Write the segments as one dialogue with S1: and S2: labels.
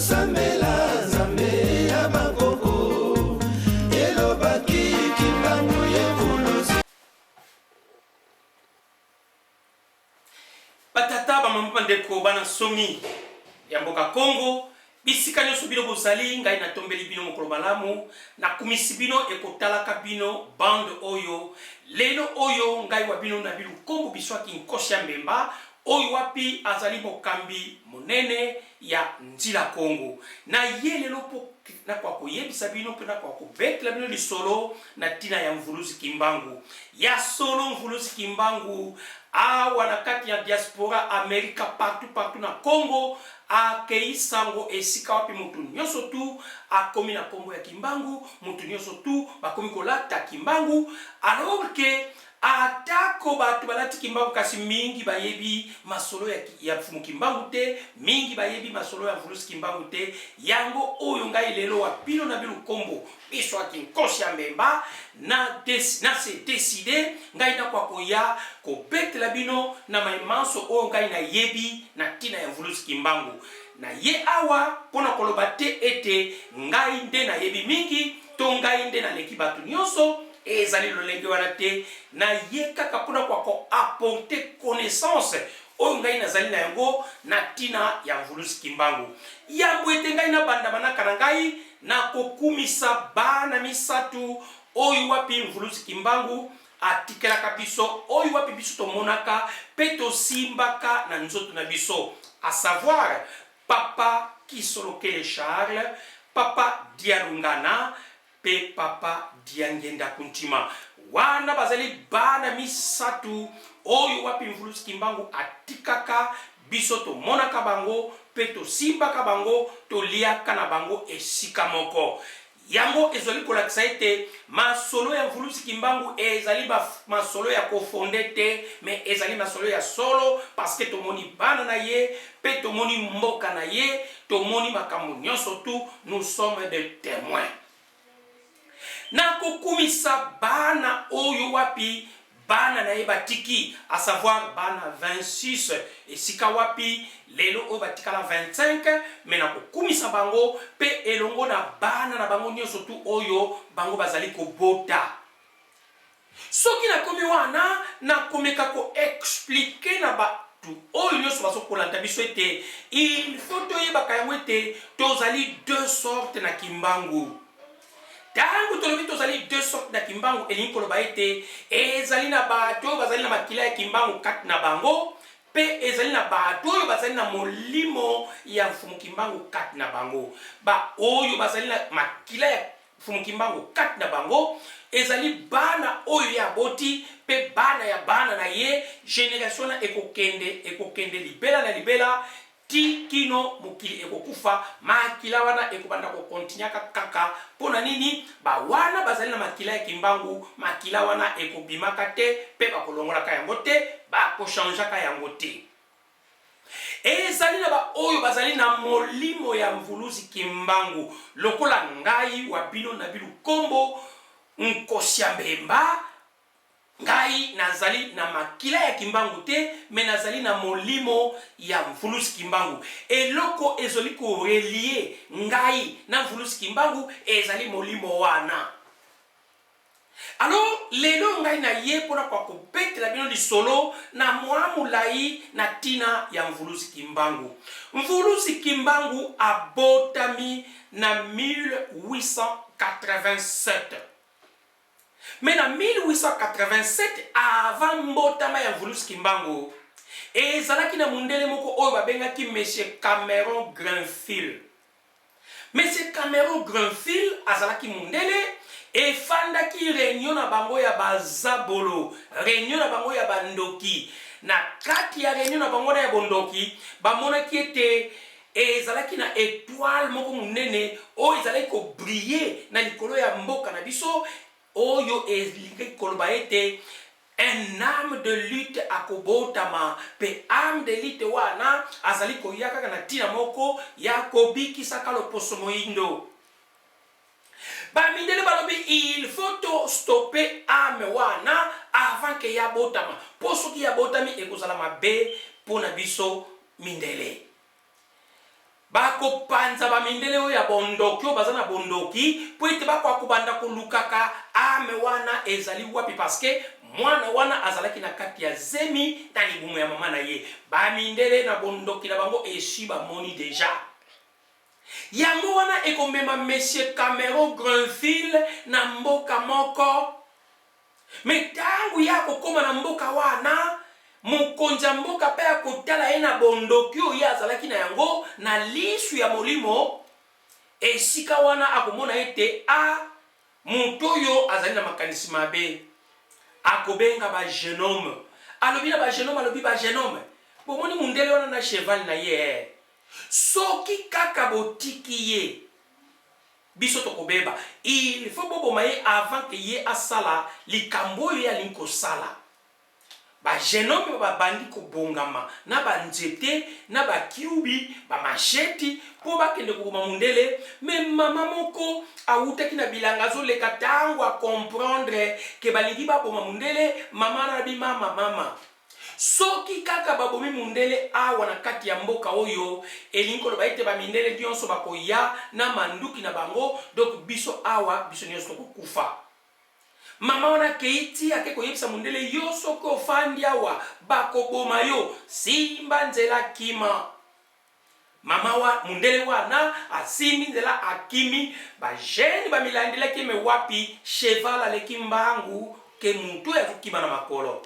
S1: Sambela Zambe ya bakoko Yelo baki kimbangu yevulusi
S2: Batata bamambo ndeko bana somi ya mboka Kongo bisika nyonso bino bozali ngai natombeli bino mokolo malamu nakumisi bino ekotalaka bino bande oyo lelo oyo ngai wa bino na bilu Kongo biswaki nkosi ya mbemba oyo wapi azali mokambi monene ya nzila Kongo na ye lelo po na kwa koyebisa bino pe na kwa kobetela bino lisolo na tina ya mvuluzi kimbangu ya solo mvuluzi kimbangu awa na kati ya diaspora Amerika partout na Congo akei sango esika wapi mutu nyonso tu akomi na kombo ya kimbangu mutu nyonso tu bakomi kolata kimbangu alors que atako batu balati kimbangu kasi mingi bayebi masolo ya fumu kimbangu te mingi bayebi masolo ya mvuluzi kimbangu te yango oyo ngai lelo wa pino na bilu kombo biso akinkosi ya mbemba na se décider ngai na kwa koya ko betela bino na maimanso oyo ngai na yebi na tina ya mvuluzi kimbangu na ye awa pona koloba te ete ngai nde na yebi mingi to ngai nde na leki batu nyonso ezali lolenge wana te na ye kaka pona kwa ko apporter connaissance oyo ngai nazali na yango na tina ya mvuluzi kimbangu yambo ete ngai na banda banaka na ngai na kokumisa bana misatu oyo wapi mvuluzi kimbangu atikelaka biso oyo wapi biso tomonaka pe tosimbaka na nzoto na biso à savoir papa Kisolokele Charles papa Dialungana pe papa Diangenda Kuntima wana bazali bana misatu oyo wapi mvuluzi kimbangu atikaka biso tomonaka bango pe tosimbaka bango toliaka na bango esika moko yango ezali kolakisa ete masolo ya mvuluzi kimbangu ezali masolo ya kofonde te mais ezali masolo ya solo parce que tomoni bana na ye pe tomoni mboka na ye tomoni makambo nyonso tu nous sommes des témoins na kokumisa bana oyo wapi bana na ye batiki à savoir bana 26 esika wapi lelo oyo batikala 25 mais na kokumisa bango pe elongo na bana na bango nyonso tu oyo bango bazali kobota soki nakomi wana nakomeka ko expliquer na batu oyo nyonso bazokolanda biso ete il faut toyebaka yango ete tozali deux sortes na kimbangu tangu tolobi tozali deux sortes na kimbangu elingi koloba ete ezali na bato oyo bazali na makila ya kimbangu kati na bango pe ezali na bato oyo bazali na molimo ya mfumu kimbangu kati na bango ba oyo bazali na makila ya mfumu kimbangu kati na bango ezali bana oyo ya boti pe bana ya bana na ye generation na ekokende libela na libela ti kino mokili ekokufa makila wana ekobanda kokontinyaka kaka pona nini ba wana bazali na makila ya kimbangu makila wana ekobimaka te pe bakolongolaka yango te bakochangeaka yango te ezali na ba oyo bazali na molimo ya mvuluzi kimbangu lokola ngai wa bino na bilu kombo nkosi ya mbemba ngai nazali na makila ya kimbangu te me nazali na molimo ya mvuluzi kimbangu eloko ezali ko relier ngai na mvuluzi kimbangu ezali molimo wana alors lelo ngai na ye pona kwa kopetela bino lisolo na mwa mulai na tina ya mvuluzi kimbangu mvuluzi kimbangu abotami na 1887 mais na 1887 avant mbotama ya mvuluzi kimbangu ezalaki na mundele moko oyo babengaki monsieur Cameron Granville. Monsieur Cameron Granville azalaki mundele efandaki réunion na bango ya bazabolo réunion na bango ya bandoki na kati ya réunion na bango ya bondoki bamonaki ete ezalaki na étoile moko munene oyo ezalaki ko briller na likolo ya mboka na biso oyo elingi koloba ete un âme de lutte akobotama pe âme de lutte wana azali koyaka na tina moko ya kobikisaka loposo moyindo bamindele balobi il faut to stopper âme wana avant que ya botama po soki ya botami ekozala mabe pona biso mindele bako panza ba mindele oyo ya bondoki oyo baza na bondoki po ete bako akobanda kolukaka ame wana ezali wapi parce que mwana wana azalaki na kati ya zemi na libumu ya mama na ye ba mindele na bondoki na bango esi bamoni deja yango wana ekomema monsieur Cameron Granville na mboka moko me tangu ya kokoma na mboka wana mokonza mboka pe ya kotala ye na bondoki oyo azalaki na yango na lisu ya molimo esika wana akomona ete moto oyo azali na makanisi mabe akobenga ba jeune homme alobi na ba jeune homme alobi ba jeune homme bomoni mundele wana na cheval na ye soki kaka botiki ye biso tokobeba il faut boboma ye avant que ye asala likambo oyo alingi kosala ba jeune homme babandi kobongama na banzete na bakiubi bamasheti po bakende koboma mundele me mama moko awutaki na bilanga azoleka ntango akomprendre ke balingi baboma mundele mama nabi mama soki kaka babomi mundele awa na kati ya mboka oyo elingi koloba ete bamindele nyonso bakoya na manduki na bango donc biso awa biso nyonso tokokufa mama wana keiti ake koyebisa mundele yo soki ofandi awa bakoboma yo simba nzela kima mama wa mundele wana asimbi nzela akimi bajeni bamilandelaki me wapi cheval aleki mbangu ke mutu azokima na makolo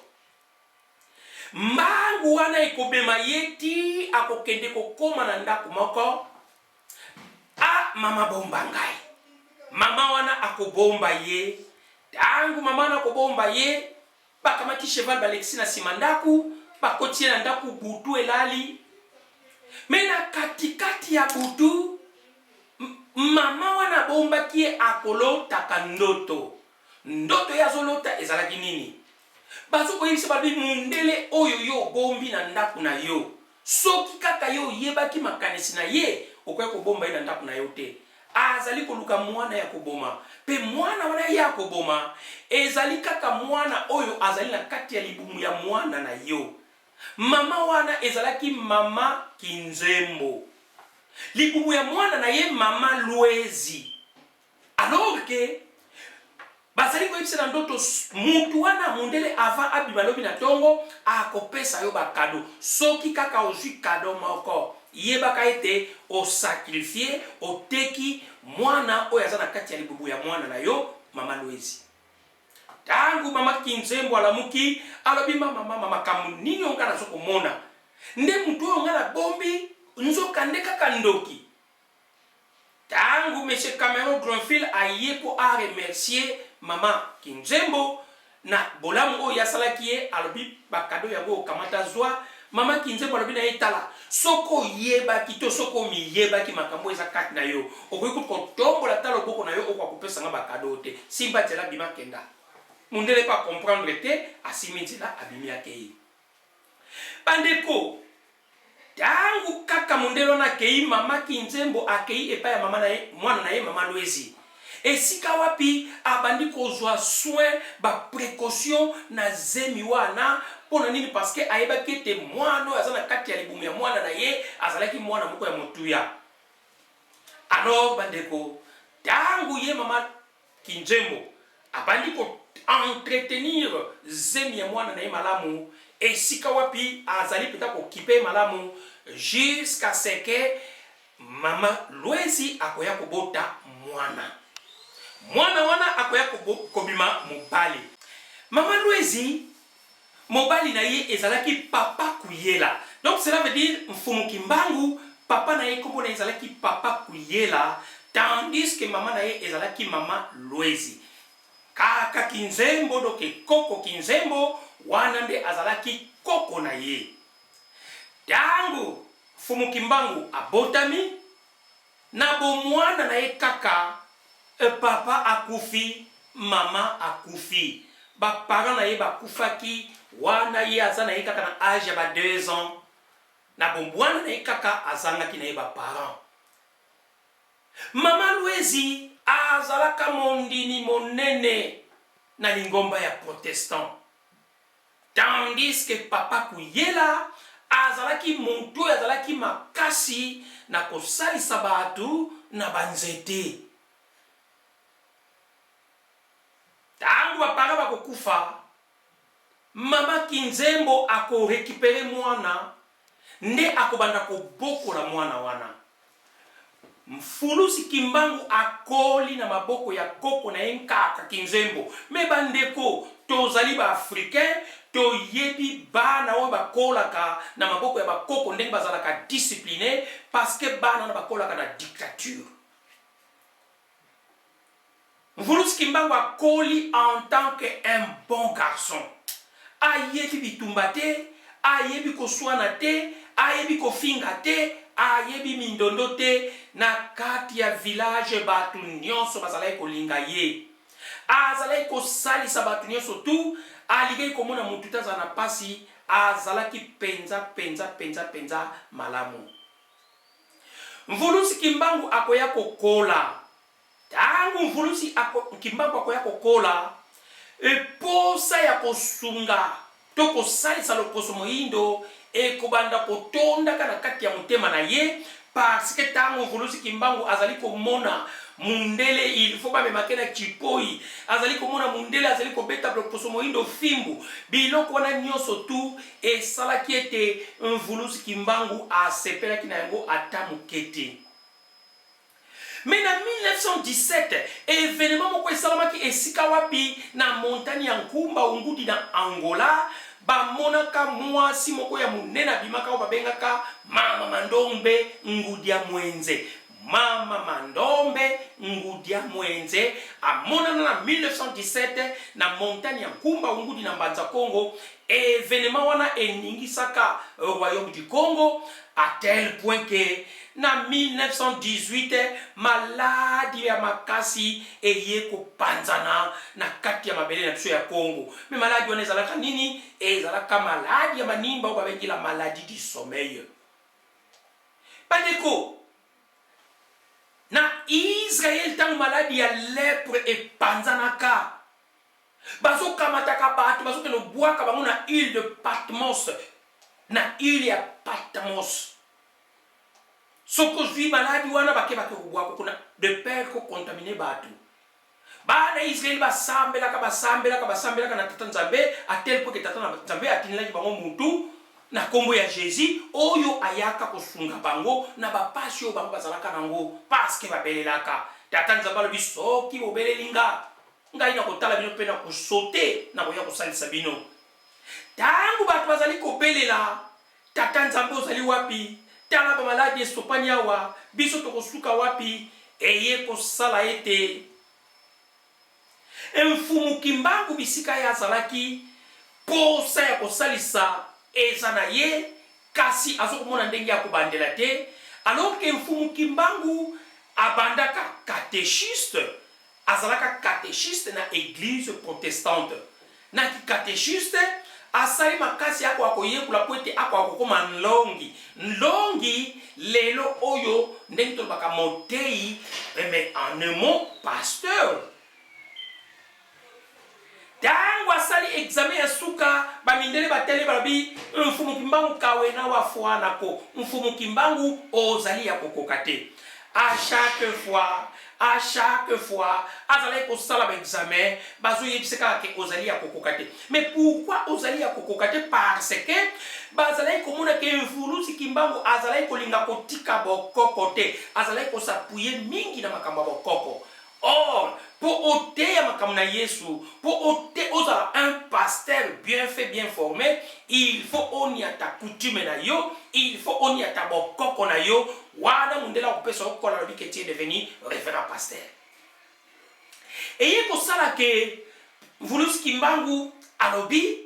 S2: mbangu wana ekobema yeti akokende kokoma na ndako moko mama bomba ngai mama wana akobomba ye tangu mama wana akobomba ye bakamati cheval balekisi na nsima ndaku bakoti ye na ndaku butu elali me na katikati ya butu mama wana bombaki ye akolotaka ndoto ye azolota ezalaki nini bazokoyebisa babi mundele oyo yo bombi na ndaku na yo soki kaka yo yebaki makanisi na ye okoya kobomba ye na ndaku na yo te azali koluka mwana ya koboma pe mwana wana ya koboma ezali kaka mwana oyo azali na kati ya libumu ya mwana na yo mama wana ezalaki mama Kinzembo libumu ya mwana na ye mama Lwezi alors que bazali koyebisa na ndoto mutu wana mundele avant abima lobi na tongo akopesa yo bakado soki kaka ozwi kado moko yebaka ete osakrifie oteki mwana oyo aza na kati ya libubu ya mwana na yo mama Lwezi tangu mama Kinzembo alamuki alobi mama makambo nini onga nazokomona nde mutu oyo nga na bombi nzokande kaka ndoki tangu monsieur Cameron Granville aye po a remercier mama Kinzembo na bolamu oyo asalaki ye alobi bakado yango okamata zwa mama Kinzembo alobi na ye tala soko yebaki to soko miyebaki makambo eza kati na yo okoki kotombola tala loboko na yo okokopesa nga bakado te simba nzela bima kenda mundele pa comprendre te asimi nzela abimi yake ye bandeko tangu kaka mundele wana akei mama Kinzembo akei epai ya mama na ye mwana na ye mama Lwezi esika wapi abandi kozwa soin ba précaution na zemi wana pona nini parce que ayebaki ete mwana oyo aza na kati ya libumu ya mwana na ye azalaki mwana moko ya motuya alors bandeko tangu ye mama Kinzembo abandi ko entretenir zemi ya mwana na ye malamu esika wapi azali peta kokipe malamu jusqu'à ce que mama Lwezi akoya kobota mwana wana akoya kobima mobali mama Lwezi mobali na ye ezalaki papa Kuyela donc cela veut dire mfumu Kimbangu papa na ye kombo na ezalaki papa Kuyela tandis que mama na ye ezalaki mama Lwezi kaka Kinzembo doke koko Kinzembo wana nde azalaki koko na ye tangu mfumu Kimbangu abotami na bomwana na ye kaka papa akufi mama akufi baparent na ye bakufaki wana ye aza na ye kaka na âge ya ba 2 ans na bombwana na ye kaka azangaki na ye baparent mama Lwezi azalaka mondini monene na lingomba ya protestant tandis que papa Kuyela azalaki moto azalaki makasi na kosalisa bato na banzete. Tangu bapara bakokufa, mama Kinzembo ako récupérer mwana nde akobanda kobokola mwana wana. Mfulusi Kimbangu akoli na maboko ya koko na enkaka Kinzembo. Me bandeko tozali ba africain to yebi bana oyo bakolaka na maboko ya bakoko ndenge bazalaka discipliné parce que bana na bakolaka na dictature. Mfulusi Kimbangu akoli en tant qu'un bon garçon. Ayebi bitumba te, ayebi koswana te, ayebi kofinga te, ayebi mindondo te, na kati ya village batu nyonso bazalaki kolinga ye. Azalaki kosalisa batu nyonso tu, aligaki komona mutu te azala na pasi, azalaki penza malamu. Mfulusi Kimbangu akoya kokola. Tangu Mfulusi Kimbangu akoya kokola, eposa ya kosunga to kosalisa loposo moyindo ekobanda kotonda kana kati ya motema na ye, parce que tango Mfulusi Kimbangu azali komona mundele il faut pas me makena chipoi, azali komona mundele azali kobeta loposo moyindo fimbu biloko wana nyonso tu esalaki ete Mfulusi Kimbangu asepelaki na yango ata mokete. Mais en 1917, événement moko esalamaki esika wapi na montagne ya Nkumba Ungudi na Angola, ba monaka mwasi moko ya munene bimaka o babengaka Mama Mandombe Ngudia Mwenze. Mama Mandombe Ngudia Mwenze amonana na 1917 na montagne ya Nkumba Ungudi na Mbanza Congo. Événement wana eningisaka royaume du Congo à tel point que na 1918 maladi ya makasi eye kopanzana na kati ya mabele na biso ya Congo. Mais maladi wana ezalaka nini? Ezalaka maladi ya manimba oyo babengila maladie du sommeil. Bandeko, na Israel tangu maladi ya lèpre epanzanaka, bazo kamataka bato bazo ke lobwaka bango na île de Patmos, na île ya Patmos. Soko zwi maladi wana bakebake kubwako kuna de peur ko contaminer bato. Bana Israel basambelaka na tata Nzambe a tel point que tata Nzambe atinelaki bango mutu na kombo ya Jésus oyo ayaka kosunga bango na bapasi oyo bango bazalaka nango parce que babelelaka. Tata Nzambe alobi soki bobelelinga ngai na kotala bino pe na kosote na koya kosalisa bino. Tangu bato bazali kobelela tata Nzambe ozali wapi? Tala ba maladi estopani awa biso tokosuka wapi? Eye kosala ete Mfumu Kimbangu bisika ya azalaki posa ya kosalisa eza na ye kasi azokomona ndenge ya kobandela te, alors que Mfumu Kimbangu abandaka catéchiste, azalaka catéchiste na église protestante. Na ki catéchiste asali makasi yako akoyekula po ete ako akokoma nlongi lelo oyo ndenge tolobaka motei, mais en un mot pasteur. Tangu asali examen ya suka bamindele batele balabi Mfumu Kimbangu kawena wafuana ko Mfumu Kimbangu ozali ya kokoka te. À chaque fois azali kosala examen bazo yebiseka ke ozali ya kokoka te. Mais pourquoi ozali ya kokoka te? Parce que bazali komona ke Mfulusi Kimbangu azali kolinga kotika bokoko te, azali kosapuye mingi na makambo bokoko. Or, pour ôter à makamna Yesu, pour ôter aux un pasteur bien fait, bien formé, il faut on y a ta coutume na yo, il faut on y a ta bokoko na yo, wana mundela opesa okola lobi que tu es devenu révérend pasteur. Et yeko sala ke Mfulusi Kimbangu alobi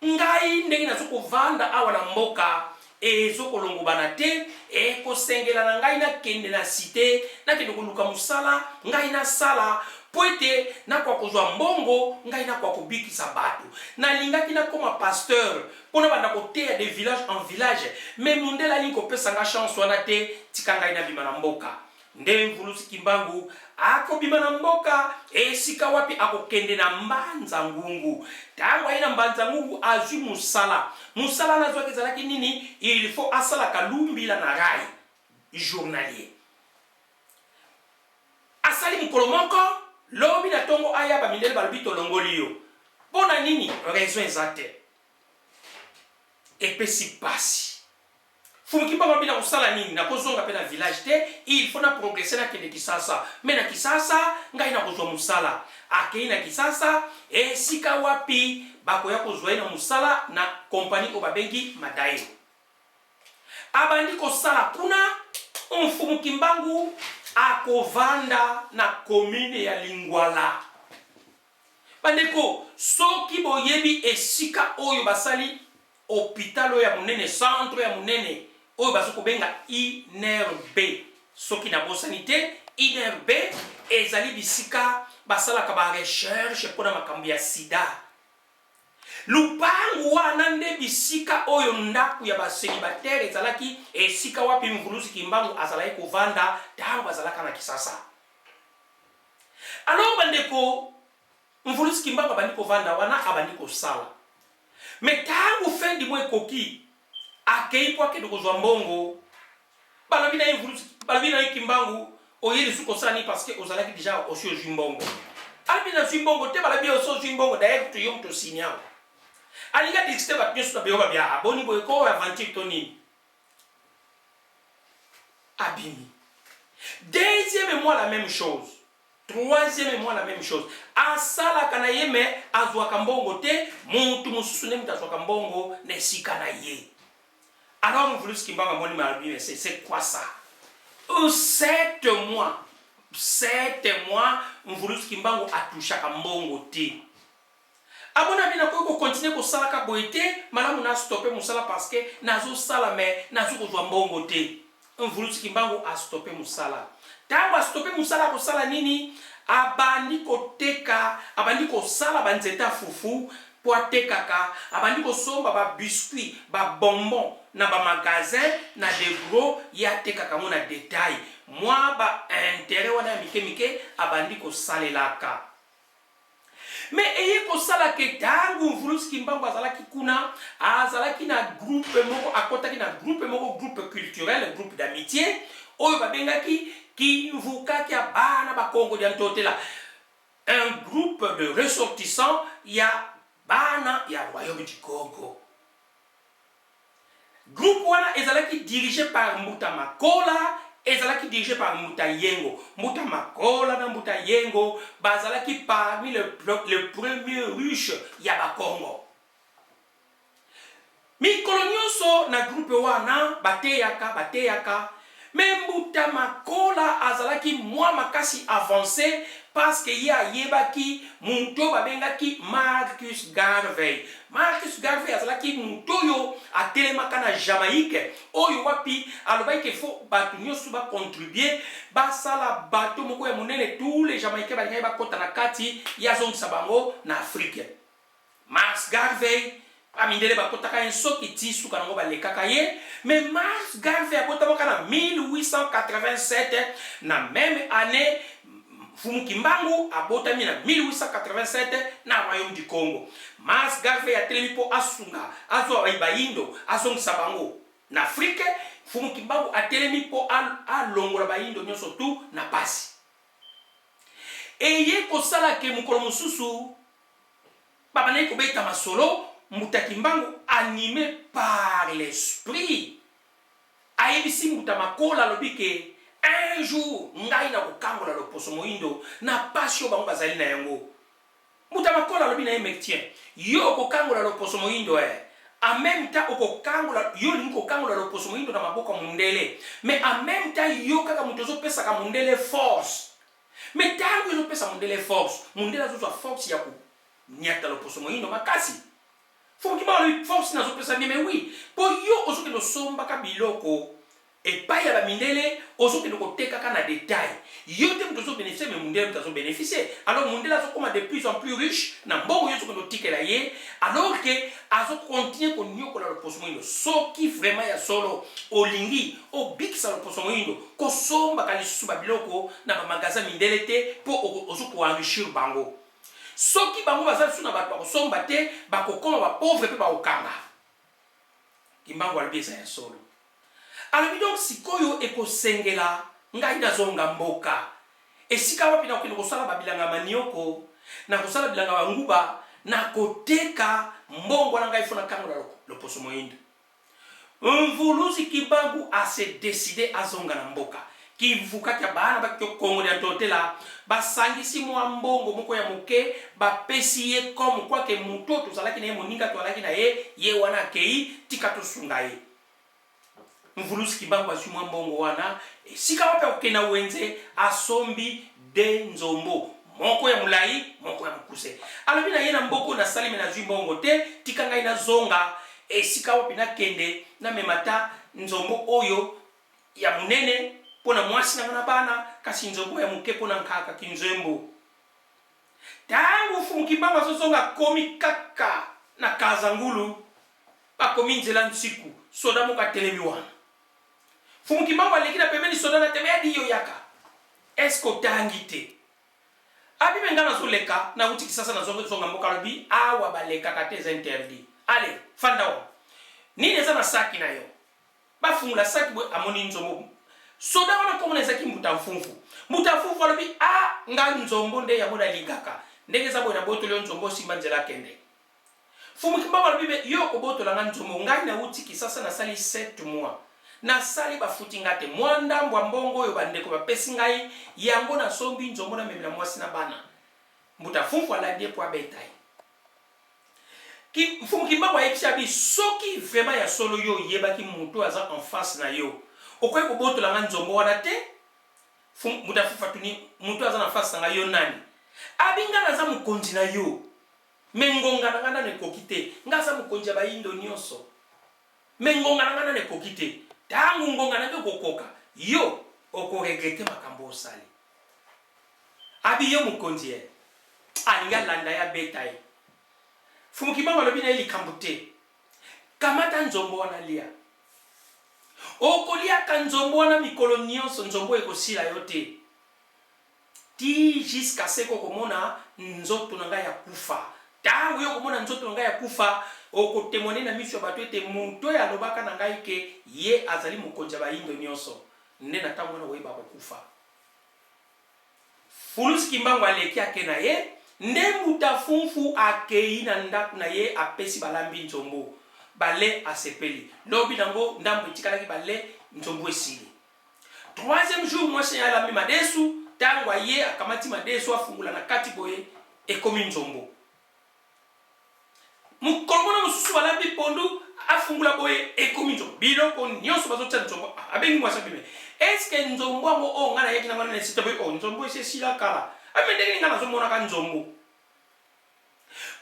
S2: ngai ndenge na soko vanda awa na mboka ezoko longobana te ekosengela na ngai na kende na cité na kende koluka musala ngai na sala poete na kwa kozwa mbongo ngai na kwa kobikisa bato na lingaki na koma pasteur pona banda koteya de village en village mais mundela lingi kopesa nga chance wana te tika ngai na bima na mboka nde mvulusi kimbangu akobima na mboka esika wapi akokende na mbanza ngungu. Tango aina mbanza ngungu azwi musala. Musala na zwaki zalaki nini? Il faut asala kalumbila na rai journalier. Asali mukolo moko lobi na tongo aya ba mindele balbito longolio. Pona nini? Raison ezate. Epesi pasi. Fumukimbangu abina kusala nini? Na kozonga pe na village te, il faut na progresser na kende Kisasa. Me na Kisasa ngai na kozwa musala. Akei na Kisasa esika wapi bakoya kozwa na musala na kompani ko babengi Madayo. Abandi kosala kuna Mfumukimbangu akovanda na commune ya Lingwala. Bandeko soki boyebi esika oyo basali hôpital ya munene, centre ya munene oyo bazoko benga INRB. Soki na bosanité INRB ezali bisika basalaka ba recherche pona makambo ya sida. Lupangu wana nde bisika oyo ndaku ya baselibatere ezalaki esika wapi Mvulusi Kimbangu azalaki kovanda tango azalaka na Kisasa. Alors bandeko Mvulusi Kimbangu abandi kovanda wana abandi kosala. Metangu fendi mwe koki akei po ake dokozwa mbongo balabina Mvulusi balabina Kimbangu oyeli suko sani parce que ozalaki déjà osio jimbongo. Albina jimbongo te balabia osio jimbongo d'ailleurs to yom to signal. Aliga dixte ba pioso ba bia aboni boy ko aventure toni. Abimi. Deuxième mois la même chose. Troisième mois la même chose. Asala kana yeme azwa kambongo te muntu mususu ne mutazwa kambongo ne sika na ye. Alors Mvulusi Kimbangu moni malabime c'est quoi ça? 7 mois. 7 mois Mvulusi Kimbangu atusha kambongo te. Abona bina ko continuer ko sala ka boité malamu na stopper musala parce que nazo sala mais nazo kozwa mbongo te. Mvulusi Kimbangu a stopper musala. Tango a stopper musala ko sala nini? Abandi ko teka, abandi ko sala banzeta fufu po atekaka, abandi ko somba ba biscuit, ba bonbon na ba magasin na de gros ya tekaka mona détail. Moi ba intérêt wana mike abandi ko salelaka. Mais eye ko sala ke tangu Mvulusi Kimbangu azalaki kuna azalaki na groupe moko akotaki na groupe moko, groupe culturel, groupe d'amitié oyo babengaki Kimvukaki ya bana ba Congo dia ntotela, un groupe de ressortissants ya bana ya royaume du Congo. Groupe wana ezalaki dirigé par Mbuta Makola, ezalaki dirigé par Mbuta Yengo. Mbuta Makola na Mbuta Yengo bazalaki parmi le premier riche ya ba Congo. Mikolo nyonso na groupe wana bateyaka mais Mbuta Makola azalaki mwa makasi avancé parce que ya yebaki muntu babengaki Marcus Garvey. Marcus Garvey azalaki muntu yo atelemaka na Jamaïque oyo wapi alobaki ke faut batu nyonso ba contribuer basala bato moko ya monene tous les Jamaïcains balingai bakota na kati ya zongisa bango na Afrique. Marcus Garvey amindele bakotaka ensoki tisu kanango balekaka ye, mais Marcus Garvey abotamaka na 1887 na même année Mfumukimbangu abotami na 1887 na royaume du Congo. Marcus Garvey atelemi po asunga azwa baindo azongisa bango na Afrique. Mfumukimbangu atelemi po alongola baindo nyonso tu na pasi. Eye kosala ke mukolo mususu babane kobeta masolo Mbuta Kimbangu animé par l'esprit ayebisi Mbuta Makola lobike un jour ngai na kokangola loposo moindo na pasio bango bazali na yango. Mbuta Makola lobi na emektien yo kokangola loposo moindo en même temps okokangola yo lingi kokangola loposo moindo na maboko mundele, mais en même temps yo kaka mutozo pesa ka mundele force. Mais tango yo pesa mundele force, mundele azo force ya ku nyata loposo moindo makasi. Faut que tu force na zopesa bien, mais oui. Pour yo ozoke no somba ka biloko epai ya bamindele ozokende koteka kaka na détail yo te moto ozobénéficie mais mundele moto azobénéficie alors mundele azokóma de plus en plus riche na mbongo yo ozokende otikela ye alors ke azokontinue koniokola loposo moyindo soki vraiment ya solo olingi obikisa loposo moyindo kosombaka lisusu babiloko na bamagasin mindele te mpo ozokoenrichir bango soki bango baza lisusu na bato bakosomba te bakokoma bapauvre mpe bakokanga kimbango alobi eza ya solo alobi donc sikoyo ekosengela ngai nazonga mboka esika wapi nakokende kosala babilanga manioko na kosala bilanga banguba na koteka mbongo na ngai fo nakangola loposo moyindo mvuluzi kimbangu ase décide azonga na mboka kivukaki ya bana bakiokongola ya ntotela basangisi mwa mbongo moko ya moke bapesi ye comme kwake muto tozalaki na ye moninga toalaki na ye wana akei tika tosunga ye mvuluzi kimbangu azwi mwa mbongo wana esika wapi akokenda wenze asombi de nzombo moko ya mulai moko ya mokuse alobi na ye na mboko nasali me nazwi mbongo te tika ngai nazonga esika wapi nakende namemata nzombo oyo ya munene pona mwasi na bana kasi nzombo ya moke pona nkaka kinzembo tangu fumu kimbangu azozonga komi kaka na kazangulu bakomi nzela nsiku soda moko atelemi wana fumu kimbangu aleki na pembeni soda na teme adi yo yaka eske otangi te abi benga nazoleka na uti kisasa nazonga mboka lobi awa balekaka te eza interdit ale fanda wa nini eza na saki na yo bafungula saki bwe amoni nzombo soda wana komona ezaki mbuta mfufu alobi nga nzombo nde yango nalikaka ndenge eza boye na botoli yo nzombo osimba nzela akende fumu kimbangu alobi yo okobotola nga nzombo ngai nauti kisasa nasali 7 mois nasali bafuti nga te mwa ndambo ya mbongo oyo bandeko bapesi ngai yango nasombi nzombo namemela mwasi na bana mbuta mfufu alandi po abeta ye fumu kimbangu ayebisi abi soki vraiment ya solo yo oyebaki moto aza en face na yo okoki kobotola nga nzombo wana te mbuta mfufu atuni moto aza na face na ngai yo nani abi nga naza mokonzi na yo me ngonga na nga nano ekoki te nga aza mokonzi ya bayindo nyonso me ngonga na nga nano ekoki te tangu ngonga na ngai okokoka yo okoregrete makambo osali abi yo mokonzi ye alingi alanda ye abeta ye fumu kimbangu alobi na ye likambo te kamata nzombo wana lia okoliaka nzombo wana mikolo nyonso nzombo ekosila yo te ti jusqu'à ce kokomona nzoto na ngai ya kufa tangu yo komona nzoto na ngai ya kufa okotemone na miso ya bato ete moto oyo alobaka na ngai ke ye azali mokonzi ya bayindo nyonso nde na ntango wana oyeba kokufa fulusi kimbangu aleki ake na ye nde mbuta mfufu akei na ndako na ye apesi balambi nzombo bale asepeli lobi nango ndambo etikalaki bale nzombo esili 3e jour mwasi alambi madesu tango aye akamati madesu afungula na kati boye ekomi nzombo mukolo mosusu balambi pondu afungula boye ekomi nzombo biloko nyonso bazotia nzombo abengi mwasi abime eske nzombo yango oyo nga nayeki nango na site boye nzombo esi esila kala amendenge nga nazomonaka nzombo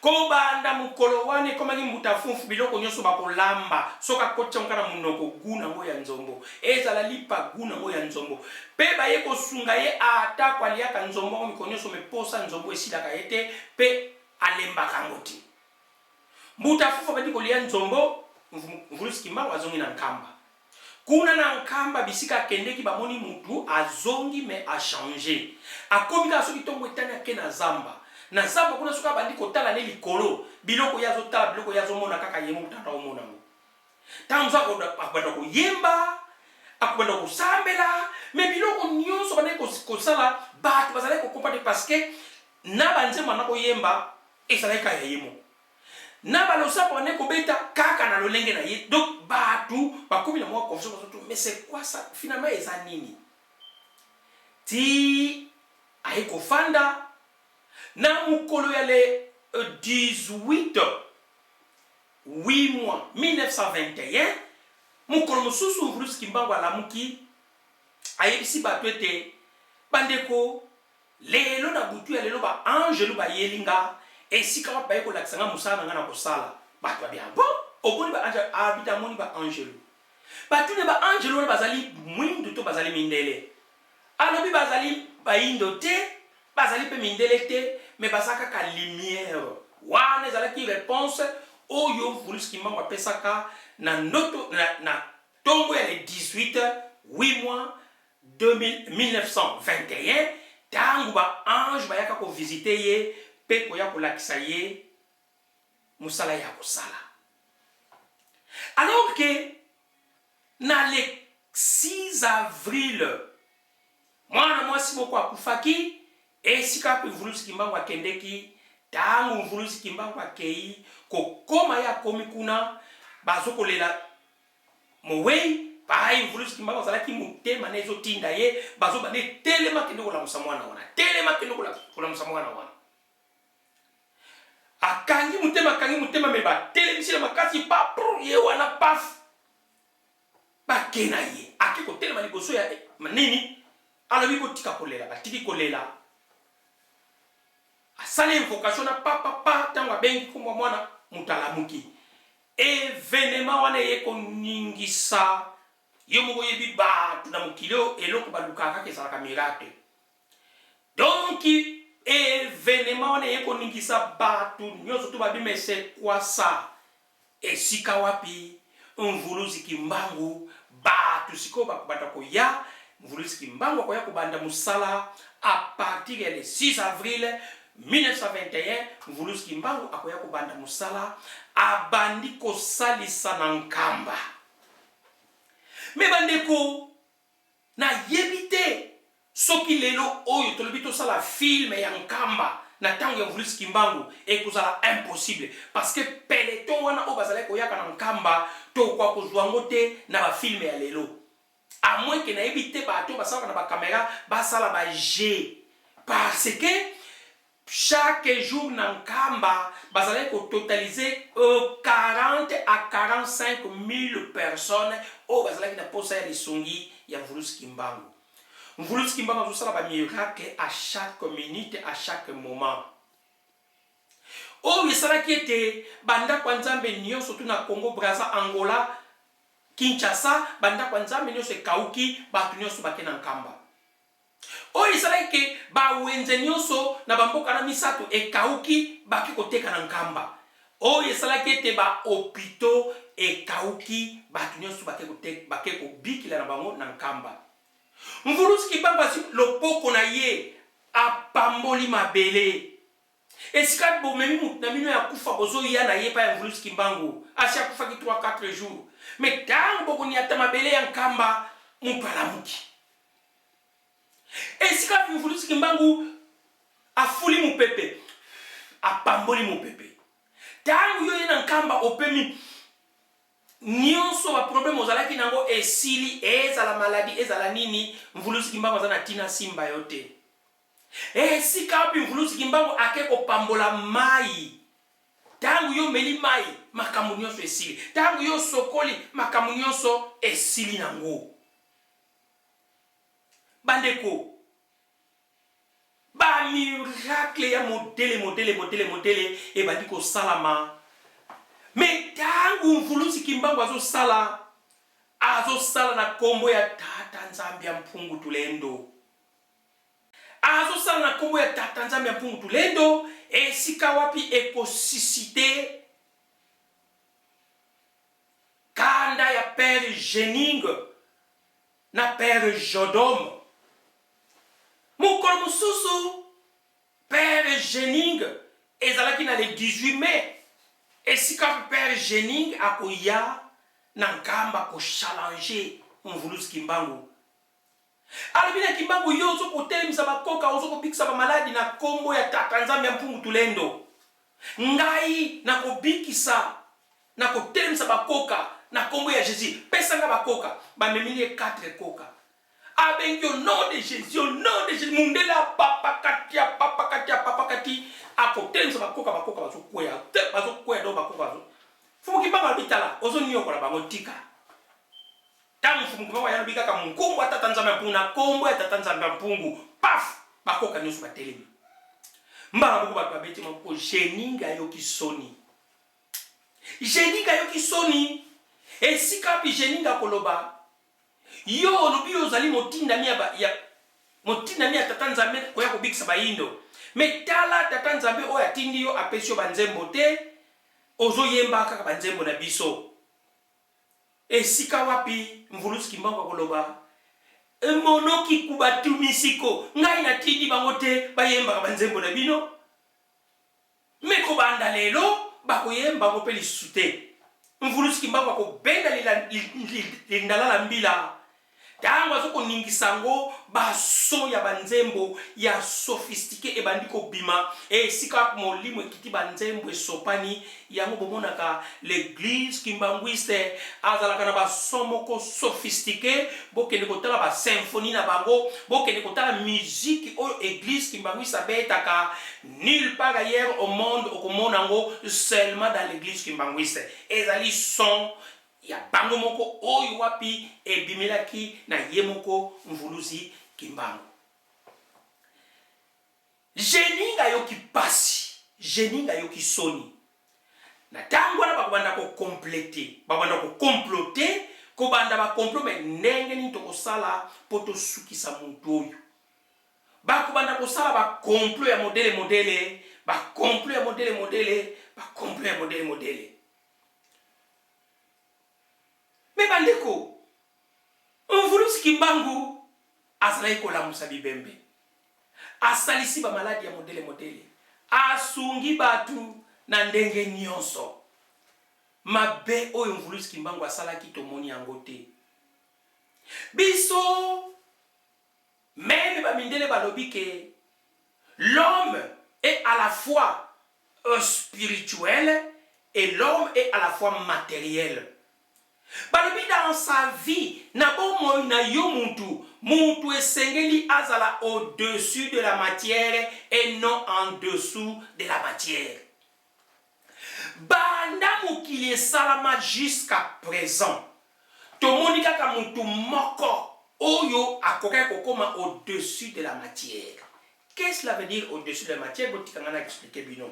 S2: kobanda mukolo wana ekomaki mbuta mfufu biloko nyonso bakolamba soki akotia ngo na munoko gu nango ya nzombo ezala lipa gu nango ya nzombo mpe baye kosunga ye atako aliaka nzombo ngo mikolo nyonso meposa nzombo esilaka ye te mpe alembaka yango te mbuta mfufu abandi kolia nzombo mvulusi kimbangu azongi na nkamba kuna na nkamba bisika akendeki bamoni mutu azongi me achange akomi kaka soki ntongo etani ake na zamba na zamba kuna soki abandi kotala ne likolo biloko ye azotala biloko ye azomona kaka ye moto ataomona ngo ntango akobanda koyemba akobanda kosambela me biloko nyonso bandaki kosala bato bazalaki kokompate parceke na banzembo banda koyemba ezalaki kaka ya ye moko na balosambo bandaki kobeta kaka na lolenge na ye donc bato bakomi na mwa confiance bazoto mais c'est quoi ça finalement eza nini ti aye kofanda na mukolo ya le 8 mois 1921 mukolo mosusu mvulusi kimbangu alamuki ayebisi bato ete bandeko lelo na butu ya lelo ba angelu bayelinga esika wapi baye kolakisa nga mosala na nga na kosala bato babia bon omoni ba angelu abita amoni ba angelu batune ba ange wana bazali mwindu to bazali mindele alobi bazali baindo te bazali pe mindele te mais bazaka ka lumière wana ezalaki réponse oyo Mvuluzi Kimbangu apesaka na noto na tongo ya le 18 8 mois 1921 tangu ba ange bayaka ko visiter ye pe koya kolakisa ye musala ya kosala. Alors que na le 6 avril mwana mwasi moko akufaki esika pe Mvuluzi Kimbangu akendeki tangu Mvuluzi Kimbangu akei kokoma ya komi kuna bazokolela mowei pai Mvuluzi Kimbangu azalaki motema na ezotinda ye bazobane telema kende kolamusa mwana wana telema kende kolamusa mwana wana akangi motema me batelemisila makasi papru ye wana paf bakena ye ake kotelema liboso ya manini alobi botika kolela batiki kolela asali invocation na papa tango abengi komwa mwana mutalamuki evenema wana ye koningisa yo moko yebi batu na mokilo eloko balukaka kezalaka miracle donc evenema wana ye koningisa batu nyonso to babimese kwasa esika wapi Mvuluzi Kimbangu batu siko bakubata koya Mvuluzi Kimbangu akoya kobanda musala a partir ya le 6 avril 1921 Mvuluzi Kimbangu akoya kobanda musala abandi kosalisa na nkamba. Me bandeko na yebite soki lelo oyo tolobi tosala film ya nkamba na tango ya Mvuluzi Kimbangu ekozala impossible parce que peloton wana o bazala koyaka na nkamba to kwa kozwango te na ba film ya lelo à moins que na yebite bato basala na ba caméra basala ba G parce que chaque jour na nkamba bazala ko totaliser 40 à 45 000 personnes o bazala na posa ya lisongi ya Mvuluzi Kimbangu. Mvuluzi Kimbangu azosala ba miracle à chaque minute, à chaque moment. Oh, esalaki ete banda kwa Nzambe nyonso tu na Congo Brazza, Angola, Kinshasa, banda kwa Nzambe nyonso ekauki bato nyonso bake na nkamba. Oh, esalaki ke ba wenze nyonso na bamboka na misato ekauki bake koteka na nkamba. Oh, esalaki ete ba hôpitaux ekauki bato nyonso bake kobikila na bango na nkamba. Mvuluzi Kimbangu lopoko na ye apamboli mabele esika bomemi mutu na mino ya kufa bozoya na ye pa ya Mvuluzi Kimbangu asi akufaki 3-4 jours mais tango bokoni ata mabele ya nkamba mutu alamuki esika Mvuluzi Kimbangu afuli mupepe apamboli mupepe tango yo ye na nkamba opemi nyonso ba problème ozalaki nango esili ezala maladie ezala nini Mvuluzi Kimbangu azana tina simba yote esika wapi Mvuluzi Kimbangu akeko pambola mai tangu yo meli mai makambo nyonso esili tangu yo sokoli makambo nyonso esili nango bandeko ba miracle ya modele ebandi ko salama. Mais tangu Mvuluzi Kimbangu azosala na kombo ya Tata Nzambe ya Mpungu Tulendo. Azosala na kombo ya Tata Nzambe ya Mpungu Tulendo esika wapi ekosisite kanda ya Père Jening na Père Jodom. Mukolo mususu Père Jening ezalaki na le 18 mai. Esika Père Jening akoya na nkamba ko challenger Mvuluzi Kimbangu. Alibina Kimbangu yozo kotelemisa bakoka ozo kobikisa ba maladi na kombo ya Tata Nzambe ya Mpungu Tulendo. Ngai na kobikisa na kotelemisa bakoka na kombo ya Jésus. Pesa nga bakoka ba memili 4 koka. Abengi au nom de Jésus, au nom de Jésus mundela papa kati akotelemisa bakoka bazokwea do bakoka bazo. Fumu Kimbangu albitala ozo nyokola bango tika. Tamu Fumu Kimbangu yanobika ka munkumbu ya Tata Nzambe ya Mpungu na kombo ya Tata Nzambe ya Mpungu. Paf! Bakoka nyonso batelemi. Mbala boko bato babeti mako Jeninga yoki soni. Jeninga yoki soni. esika pi jeninga koloba yo olobi ozali motindami ya tata nzambe koya kobikisa bayindo metala tata nzambe oyo atindi yo apesi yo banzembo te ozoyemba kaka banzembo na biso esika wapi mvulusi kimbangu akoloba monoki kubatumisiko ngai natindi bango te bayembaka banzembo na bino meko banda lelo bakoyemba bango mpe lisusu te mvulusi kimbangu akobenda lindalala mbila tango azokoningisa ngo baso ya banzembo ya sophistiqué ebandi kobima esika molimo ekiti banzembo esopani yango bomonaka l'église kimbanguiste azalaka na baso moko sophistiqué bokende kotala basymphonie na bango bokende kotala musique oyo église kimbanguiste abetaka nulle part ailleurs au monde okomona ngo seulement dans l'église kimbanguiste ezali son ya bango moko oyo wapi ebimelaki na ye moko mvulusi kimbangu jeninga yoki pasi jeninga yoki soni na tango wana bakobanda kokomplete babanda kokomplote kobanda bakomplot me ndenge nini tokosala mpo tosukisa motu oyo bakobanda kosala bakomplot ya modele bakomplot ya modele me bandeko mvulusi kimbangu azalaki kolamusa bibembe asalisi bamaladi ya modele asungi batu na ndenge nyonso mabe oyo mvulusi kimbangu asalaki tomoni yango te biso meme bamindele balobi ke l'homme est à la fois spirituel et l'homme est à la fois matériel. Balobi dans sa vie na bomoi na yo muntu esengeli azala au-dessus de la matière et non en dessous de la matière. Banda mokili esalama jusqu'à présent tomoni kaka muntu moko oyo akoka kokoma au-dessus de la matière. Qu'est-ce que cela veut dire au-dessus de la matière? Botikanga na expliquer bino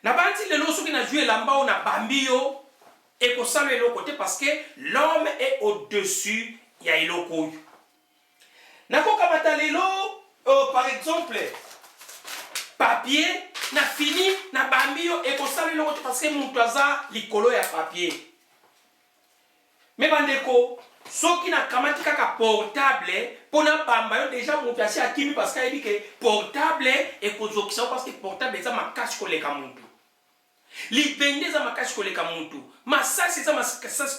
S2: na banti lelo soki na jouer lamba o na bambio et pour ça le côté parce que l'homme est au-dessus ya eloko oyo nako kamata lelo par exemple papier na fini na bambio et pour ça le côté parce que mutu aza likolo ya papier me bandeko soki na kamati kaka portable pona bamba yo déjà mutu asi akimi parce que ayebi ke portable et kozokisa parce que portable eza makasi koleka mutu libende za makasi koleka muntu masasi za makasi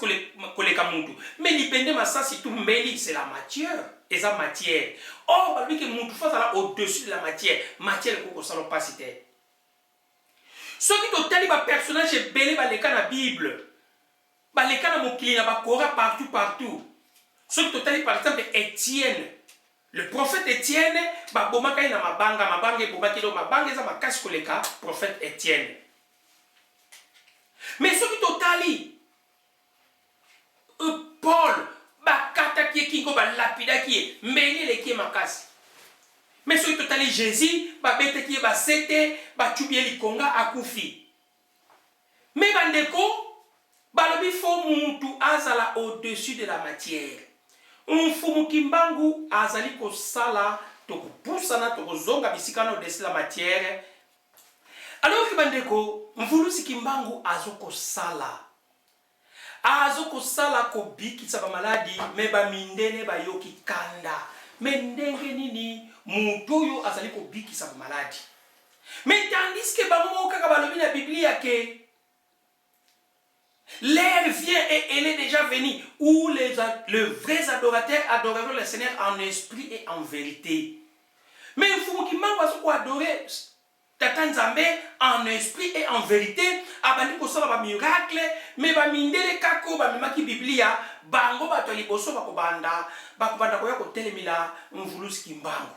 S2: koleka muntu mais libende masasi tumbeli c'est la matière or babi ke muntu fa là au-dessus de la matière ko salo pasite soki totali ba personnage belé baleka na bible baleka na mokili na bakora partout soki totali par exemple Étienne le prophète Étienne babomaka na mabanga ebomaki do mabanga za makasi koleka prophète Étienne. Mais ce qui totali Paul bakata qui kingo ba lapida qui mbeli le qui makasi. Mais ce qui totali Jésus ba bete qui ba sete ba tubieli konga akufi. Mais bandeko balobi fo muntu azala au-dessus de la matière. Mfumu kimbangu azali ko sala to kupusana to kozonga bisikana au-dessus de la matière. Alors que bandeko mvulusi kimbangu azoko sala ko bikisa ba maladi me ba mindene ba yoki kanda me ndenge nini mutu yo azali ko bikisa ba maladi mais tandis que bango kaka balobi na Biblia ke l'heure vient et elle est déjà venue où les vrais adorateurs adoreront le Seigneur en esprit et en vérité. Mais il faut qu'il manque à adorer Tata Nzambe en esprit et en vérité. Abandi kosala ba miracle mais ba mindele kako ba mimaki Biblia bango bato liboso bakobanda koya kotelemila mvulusi kimbangu.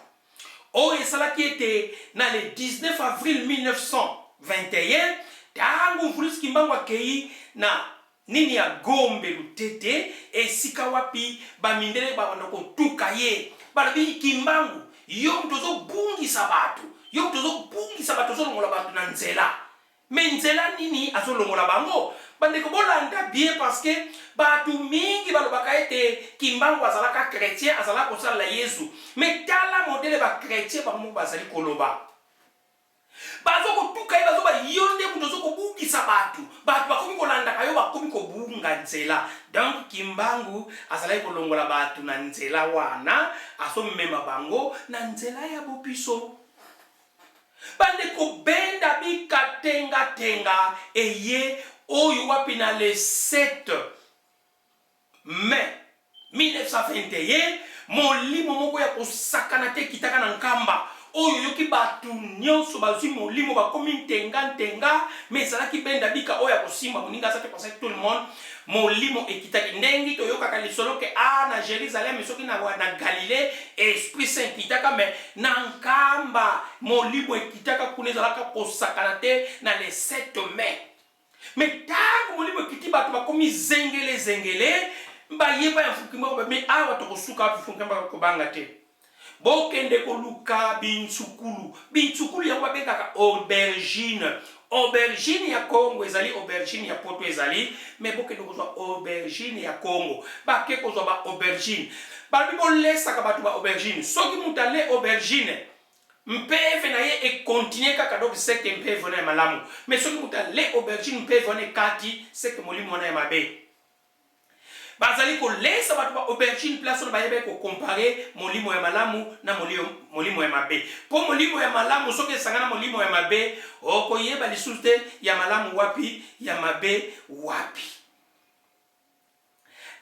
S2: Oh esalaki ete na le 19 avril 1921 tangu mvulusi kimbangu akei na nini ya Gombe Lutete esika wapi ba mindele ba kotuka ye balobi kimbangu yo mtozo bungisa batu yo mtozo bungisa batu zolongola batu na nzela me nzela nini azolongola bango bandeko bolanda bien parce que batu mingi balobaka ete Kimbangu azalaka chrétien azalaka kosala Yesu mais tala modele ba chrétien bango bazali koloba bazo kotuka ye bazo ba yonde muto zo kobukisa batu bakomi kolandaka yo bakomi kobunga nzela donc Kimbangu azalaki kolongola batu na nzela wana asomema bango na nzela ya bopiso bandeko benda bikatenga eye oyo wapi na le 7 mai 1921 molimo moko ya kosakana te kitaka na nkamba oyo yoki batu nyonso bazwi molimo bakomi ntenga mais ezalaki benda bika oyo ya kosimba moninga azate pensa tout le monde molimo ekitaki ndengi toyokaka lisolo ke na Jérusalem soki na Galilée esprit saint kitaka mais na nkamba molimo ekitaka kuna ezalaka kosakana te na le 7 mai mais tango molimo ekiti bato bakomi zengele bayeba ya fukimba mais awa tokosuka fukimba kobanga te bokende koluka bintsukulu yango babengaka aubergine ya Congo ezali aubergine ya poto ezali mais bokende kozwa aubergine ya Congo bake kozwa ba aubergine babi bolesaka bato ba aubergine soki mutu ale aubergine mpeve na ye ekontinue kaka donc seke mpeve na ya malamu mais soki mutu ale aubergine mpeve wana ekati seke molimo wana ya mabe bazali kolesa bato ba aubergine place on bayebe ko comparer molimo ya malamu na molimo ya mabe po molimo ya malamu soki esangana molimo ya mabe okoyeba lisusu te ya malamu wapi ya mabe wapi.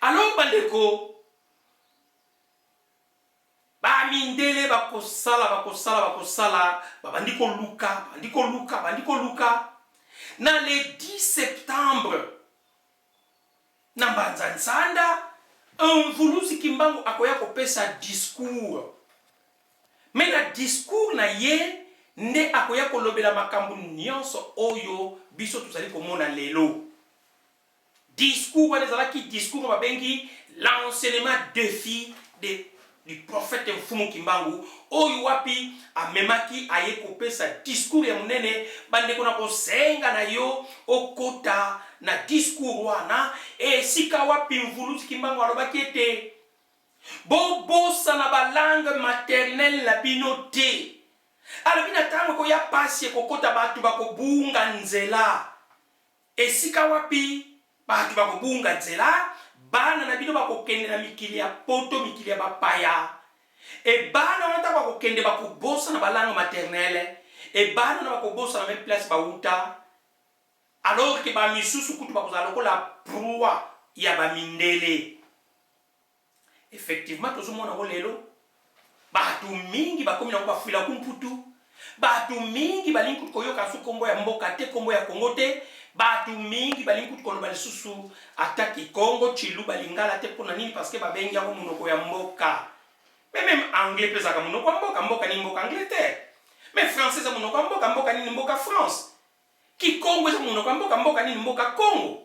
S2: Alors bandeko bamindele bakosala babandi koluka na le 10 septembre na mbanza nsanda mvuluzi Kimbangu akoya kopesa discours mais na discours na ye nde akoya kolobela makambo nyonso oyo biso tozali komona lelo. Discours wana ezalaki discours babengi l'enseignement défi du prophète Mfumu Kimbangu oyo wapi amemaki aye kopesa discours ya munene bandeko na kosenga na yo okota na discours wana esika wapi mvuluzi Kimbangu alobaki ete bobosa na balangue maternelle la bino te alobi na tango koya pasi ekokota batu bakobunga nzela esika wapi batu bakobunga nzela bana na bino bakokende na mikili ya poto mikili ya bapaya bana wana ta bakokende bakobosa na balangue maternelle bana na bakobosa na même place bauta alors que ba misusu kutu bakozala lokola proie ya bamindele. Effectivement tozomona ngo lelo batu mingi bakomi na bafula kumputu batu mingi balingi kutu koyoka su kombo ya mboka te kombo ya Kongo te batu mingi balingi kutu koloba lisusu ataki Kongo chiluba lingala te pona nini parce que babengi yango munoko ya mboka mais même anglais pesa ka munoko ya mboka ni mboka Angleterre mais français za munoko ya mboka ni mboka France Kikongo za munoko ya mboka ni mboka Congo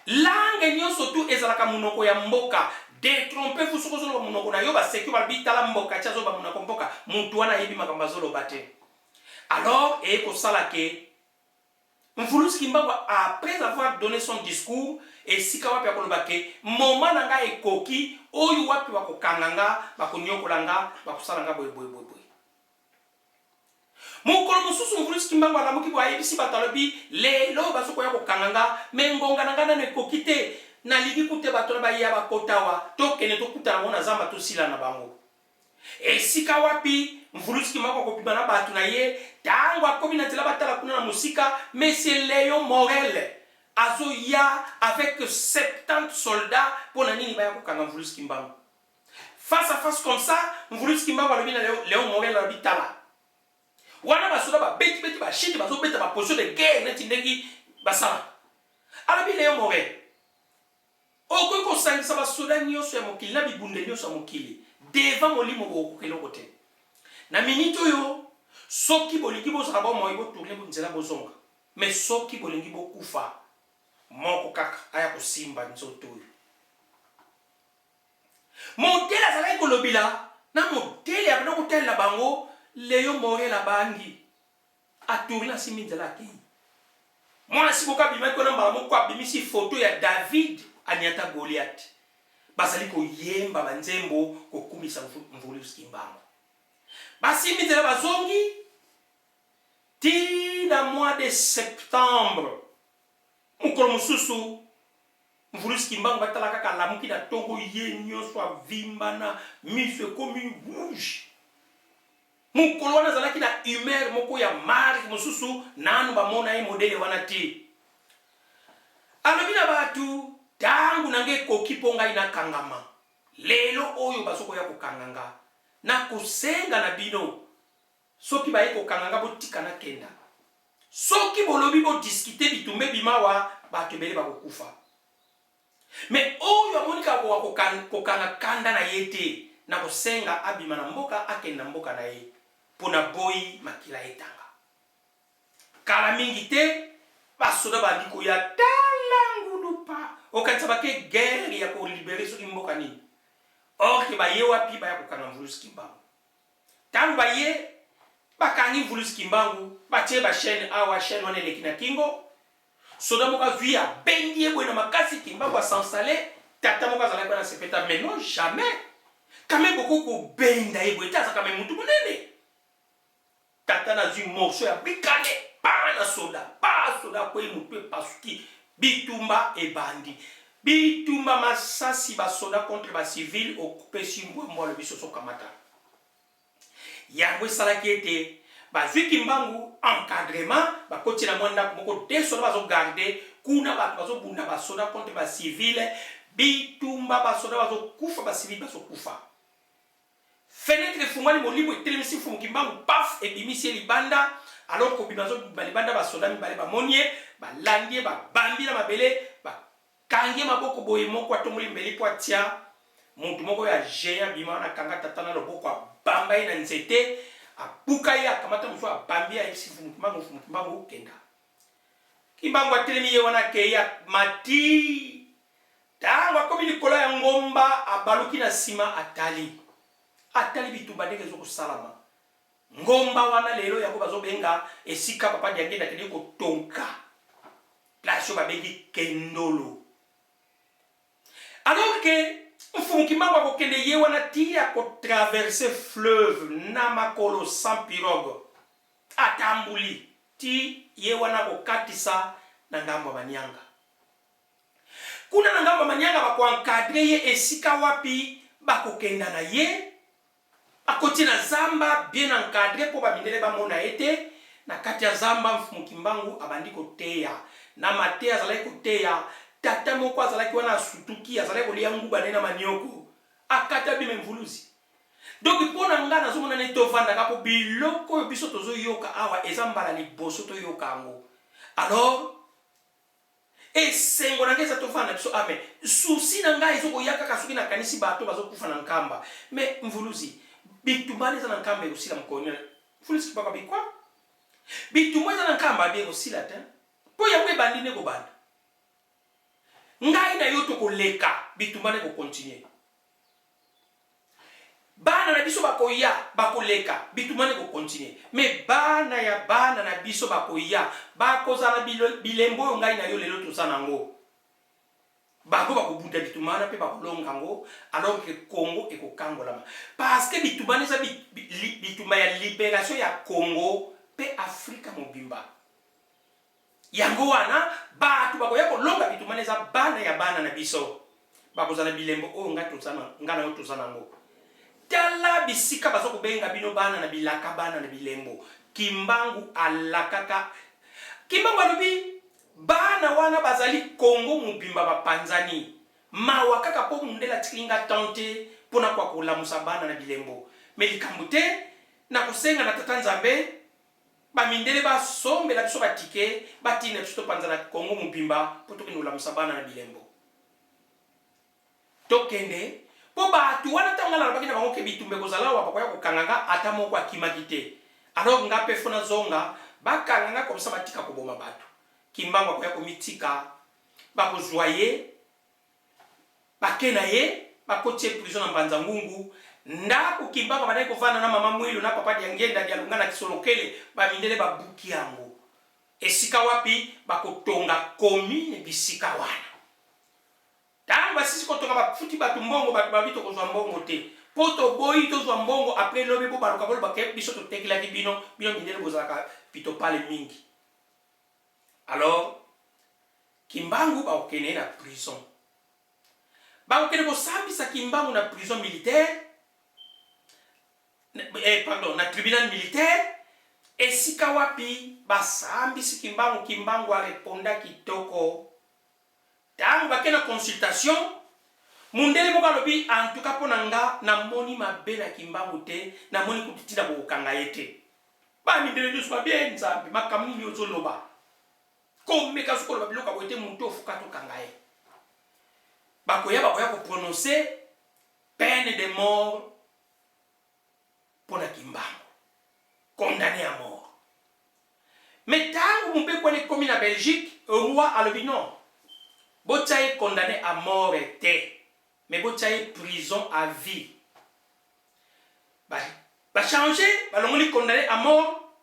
S2: langue nyonso tu ezalaka munoko ya mboka. Détrompez-vous sur le monoko na yo ba seki ba bitala mboka chazo ba munoko mboka muntu wana yebi makamba zolo bate. Alors ko sala ke mvuluzi Kimbangu après avoir donné son discours et sika wapi akoloba ke moment nanga ekoki oyo wapi bakokanganga bakonyokolanga bakosalanga boy. Mukolo mususu mvuluzi Kimbangu alamuki bo ayebisi batalobi lelo basokoya kokanganga mengonga nanga na ekoki te na ligi kute batona ba ya bakotawa tokene tokuta mona zamba tosila na bango esika wapi mvuluzi Kimbangu kopima na batu na ye tango akomi na tela batala kuna na musika monsieur Léon Morel azo ya avec 70 soldats pour nini ba ya kokanga mvuluzi Kimbangu face à face comme ça mvuluzi Kimbangu alobi na Léon Morel alobi tala wana basoda ba beti ba shiti bazo beta ba position de guerre neti ndengi basala alobi Léon Morel okoki kosangisa basoda nyonso ya mokili na bibunde nyonso ya mokili devant molimo bokokeloko te na minute oyo soki bolingi bozala bomoi botourne nzela bozonga mais soki bolingi bokufa moko kaka aya kosimba nzoto oyo modele azalaki kolobila na modele ya bana kotalela bango Léon Morel abangi atourne asimbi nzela akei Mwana si boka bima ko na mbala moko abimisi photo ya David anyata Goliath. Bazali ko yemba banzembo ko kumisa Mvulus Kimbangu. Basi mitela bazongi ti na mois de septembre. Mukolo mususu Mvulus Kimbangu batala kaka lamuki na tongo yenyo swa vimbana miso komi rouge. Mukolo wana zalaki na humeur moko ya Mark mususu nanu bamona ye modele wana ti. Alobina batu tangu nange kokipo ngai na kangama. Lelo oyo basoko ya kokanganga na kusenga na bino. Soki baye kokanganga botika na kenda. Soki bolobi bo discuter bitumbe bimawa batu bele bakokufa. Me oyo amonika kokanga kanda na yete na kusenga abima na mboka akenda mboka na ye. Pona boy makila etanga. Kala mingi te basoda bandiko ya talangudupa. Okanisa bake guerre ya ko libérer soki mboka nini. Or ke baye wapi ba ya kokanga Mvulus Kimbangu. Tangu baye bakangi Mvulus Kimbangu batie ba chaîne awa chaîne wana lekina kingo. Soda moka via bengie bwe na makasi Kimbangu s'installer tata moka zala kwa na sepeta mais non jamais. Kame boko ko benda ebwe taza kame mutu munene. Tata na zi morceau ya bikane pa na soda kwa mutu pasuki bitumba e bandi. Bitumba masasi ba soda contre ba civil occupé simbwe mbolo biso sokamata. Yangwe salaki ete ba zwi Kimbangu encadrement ba koti na mwanda moko de soda bazo garder kuna ba bazo bunda ba soda contre ba civil bitumba ba soda bazo kufa ba civil bazo kufa. Fenêtre fumani molimo etelemisi fumu Kimbangu paf et bimisi libanda alors ko bimazo balibanda ba soda mi bale ba monye ba landie ba bambi na mabele ba kangie maboko boye moko atomoli mbeli po atia muntu moko ya géant bima na kanga tatana loboko bamba ina nzete apuka ya kamata muso abambi ya isi fumu Kimbangu kenda. Kimbangu atelemi ye wana ke ya mati tango akomi likolo ya ngomba abaluki na sima atali bitumba ndenge zo salama. Ngomba wana lelo yako bazobenga esika papa diangenda kende ko tonka. Place ba bengi Kendolo. Alors que Mfumu Kimbangu akokende ye wana ti ako traverser fleuve na makolo sans pirogue. Atambuli ti ye wana ko katisa na ngambo Manyanga. Kuna na ngambo Manyanga bako encadrer ye esika wapi bako kenda na ye. Akoti na zamba bien encadré pour ba mindele ba mona ete na kati ya zamba Mfumu Kimbangu abandi ko teya na mate azalaki ko teya tata moko azalaki wana sutuki azalaki kolia nguba na manioko akata bime mvuluzi. Donc pona nga nazomona ne tovanda kapo biloko biso tozo yoka awa ezambala liboso to yoka ngo. Alors esengo na ngeza tovanda biso amen susi na nga ezoko yaka kasuki na kanisi bato bazokufa na nkamba mais mvuluzi bitumbani za nkamba usila mkonya Mvulus Kimbangu bikwa bitumwe za nkamba be usila ta po ya kwe bandine ko banda ngai na yoto ko leka bitumbane ko continuer bana na biso bakoya bakoleka bitumane ko continuer mais bana na biso bakoya bakozala bilembo ngai na yo lelo tozana ngo bako bakobunda bitumana pe bakolonga ngo alors que Congo ekokangolama parce que bitumane za bituma ya libération ya Congo pe Afrika mobimba yango wana batu bakoya kolonga bitumane za bana na biso bakozala bilembo o ngana yo tozana ngo tala bisika bazoko benga bino bana na bilaka bana na bilembo Kimbangu alakaka Kimbangu alobi bana wana bazali Congo mubimba bapanzani mawa kaka po mundela tikinga tante pona kwa kulamusa bana na bilembo melikambute na kusenga na tata Nzambe ba mindele ba sombe la biso batike batina biso panzana Congo mubimba poto kinulamusa bana na bilembo tokende po batu wana tangala bakina bango ke bitumbe kozala wa bakoya kokanganga ata moko akimakite alors ngape fona zonga bakanganga comme ça batika ko boma batu Kimbangu akoya komitika bakozwaye bakena ye bakotie prison na Mbanza Ngungu ndako Kimbangu badai kovana na mama mwilo na papa diangenda dialungana kisolokele ba mindele babuki yango esika wapi bakotonga commune bisika wana. Tango basisi kotonga bafuti batu mbongo batu babito kozwa mbongo te. Poto boyi tozwa mbongo après lobi bo baluka bolo bakep biso to tekila ki bino mindele bozalaka pito pale mingi. Alors Kimbangu baokene na prison. Baokene kosambisa Kimbangu na prison militaire. Na tribunal militaire. Esika wapi basambisi Kimbangu a réponda kitoko. Tango bakena consultation mundele boka lobi en tout cas ponanga na moni mabe na Kimbangu te na moni kutitina bokanga yete. Ba mindele nyusu ba bien nzambe makamni nyozo loba. Comme ka sukolo ba biloka boite muntu ofuka to kangaye. Bakoya ko prononcer peine de mort pour na Kimbangu. Condamné à mort. Mais tant que vous pouvez commis en Belgique, le roi a le dit non. Vous êtes condamné à mort, mais vous êtes prison à vie. Va changer, vous condamné à mort,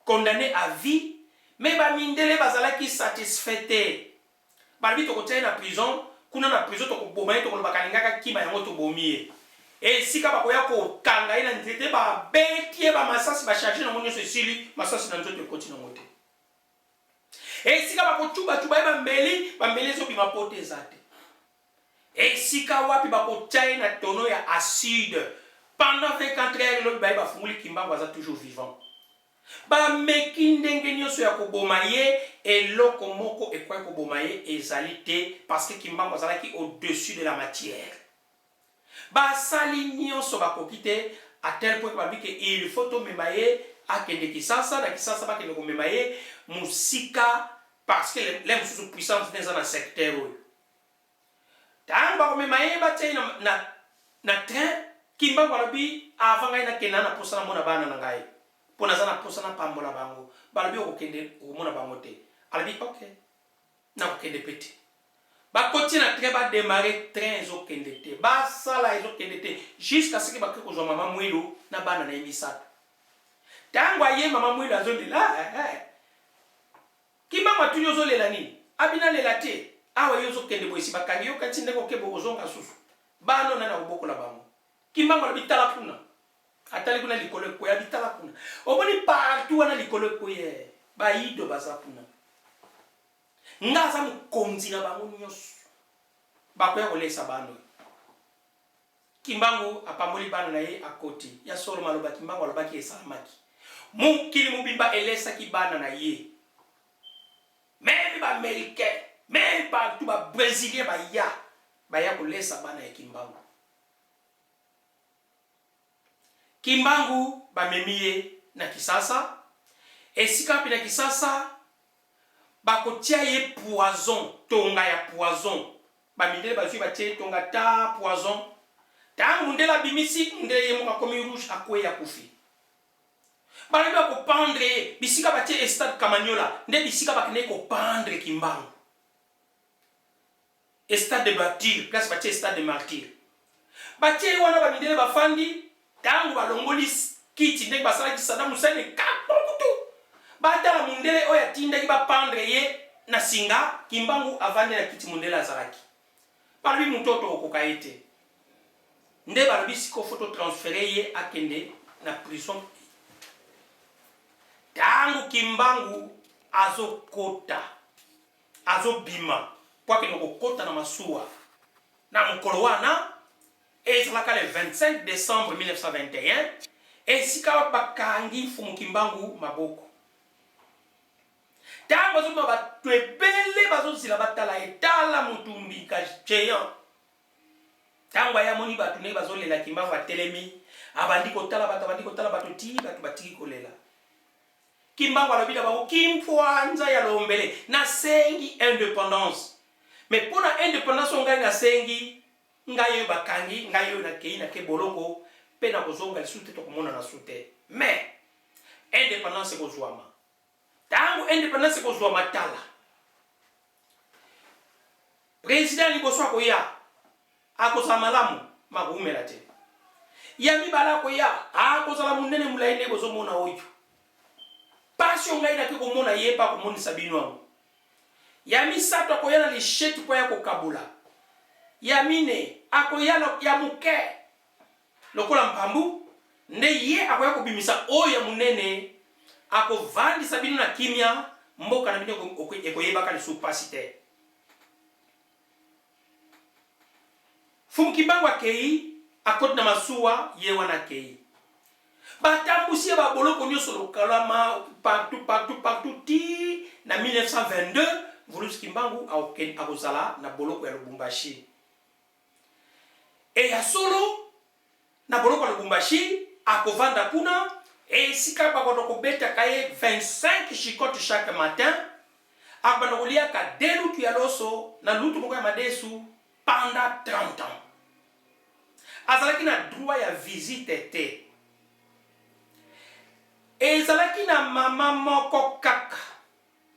S2: condamné à vie, mais vous mindele bazala qui satisfait. Vous êtes en prison, vous êtes en prison, vous êtes en prison, et si ka bakoya ko kanga ina ntete ba betie ba masasi ba charger na monyo sesili masasi na nzoto ekoti na mote. Et si ka bako chuba ba mbeli zo bima pote zate. Et si ka wapi bako tchaye na tono ya acide pendant 24 heures lo ba funguli Kimbangu aza toujours vivant. Ba meki ndenge nyoso ya koboma ye eloko moko ekwa koboma ye ezali te parce que Kimbangu azalaki au-dessus de la matière. Basali nyonso bakokite à tel point que il faut to memaye akende Kisasa na Kisasa bakende ko memaye musika parce que les mususu puissance dans un secteur. Tant ba ko memaye ba tsayi na train Kimbangu alobi avant ngai na kena na posana mona bana na ngai. Pona zana posana pambola bango. Balobi ko kende ko mona bango te. Alobi OK. Na ko kende peti. Ba continue à très bas démarrer train zo kendete ba sala zo kendete jusqu'à ce que ba ko zo mama mwilo na bana na imisato tango aye mama mwilo azo lela Kimbangu atunyo zo lela nini abina lela te awa yo zo kende boisi bakangi yo kanti ndeko ke boko zonga susu bano na na boko la bango Kimbangu abitala kuna atali kuna likolo ko ya bitala kuna oboni partout na likolo ko ye ba ido baza kuna ngaza mukonzi na bango nyonso bakoya kolesa bano Kimbangu apamoli bano na ye akoti ya solo maloba Kimbangu alobaki esalamaki mukili mubimba elesa ki bana na ye même ba américain même partout ba brésilien ba ya kolesa bana ya Kimbangu ba memie na Kisasa esika pina Kisasa bakotia ye poison tonga ya poison ba mindele bazui batie tonga ta poison tangu ndela bimisi ndele ye mo komi rouge akwe ya kufi bali ba ko pendre bisika batie stade Kamanyola nde bisika bakene ko pendre Kimbangu stade de martyr place batie stade de martyr batie wana ba mindele bafandi tangu balongoli kiti ndenge basala ki Saddam Hussein kapokutu batala mundele oya tinda ki ba pendre ye na singa Kimbangu avande na kiti mundele azalaki parmi mutoto okokaete nde balobi siko photo transféré ye akende na prison tangu Kimbangu azokota azobima kwa kino kokota na masuwa na mukolo wana ezalaka le 25 décembre 1921 esika bakangi fumu Kimbangu maboko tango zo batu ebele bazozila batala etala mutumbi ka géant tango ya moni batu ne bazolela Kimbangu atelemi abandi kotala batu ti batu batiki kolela Kimbangu alobila ba kimpwanza ya lombele na sengi indépendance mais pour la indépendance on gagne na sengi ngayo bakangi ngayo na kei na ke boloko pe na kozonga lisute to komona na sute mais indépendance ko zwama tango indépendance ko zwa matala président liboso ko ya akoza malamu magumela te ya mibala ko ya akoza la munene mulaine bozo mona oyo pas information ngai na ke komona ye pa komonisa bino. Ya misato akoyala lisheti po ya kokabula. Ya mine akoyala ya muke lokola mpambu nde ye akoya kobimisa oyo ya munene akovandisa bino na kimia mboka na bino ekoyebaka lisusu pasi te. Fumu Kimbangu akei akoti na masuwa ye wana akei. Batambusi ya baboloko nyonso lokalama partout ti na 1922 Mvuluzi Kimbangu akozala na boloko ya Lubumbashi. E ya solo na boloko ya Lubumbashi akovanda kuna e sika bakoto kobeta kaye 25 chikote chaque matin akbana kolia ka delutu ya loso na lutu moko ya madesu pendant 30 ans. Azalaki na droit ya visite te. Ezalaki na mama moko kaka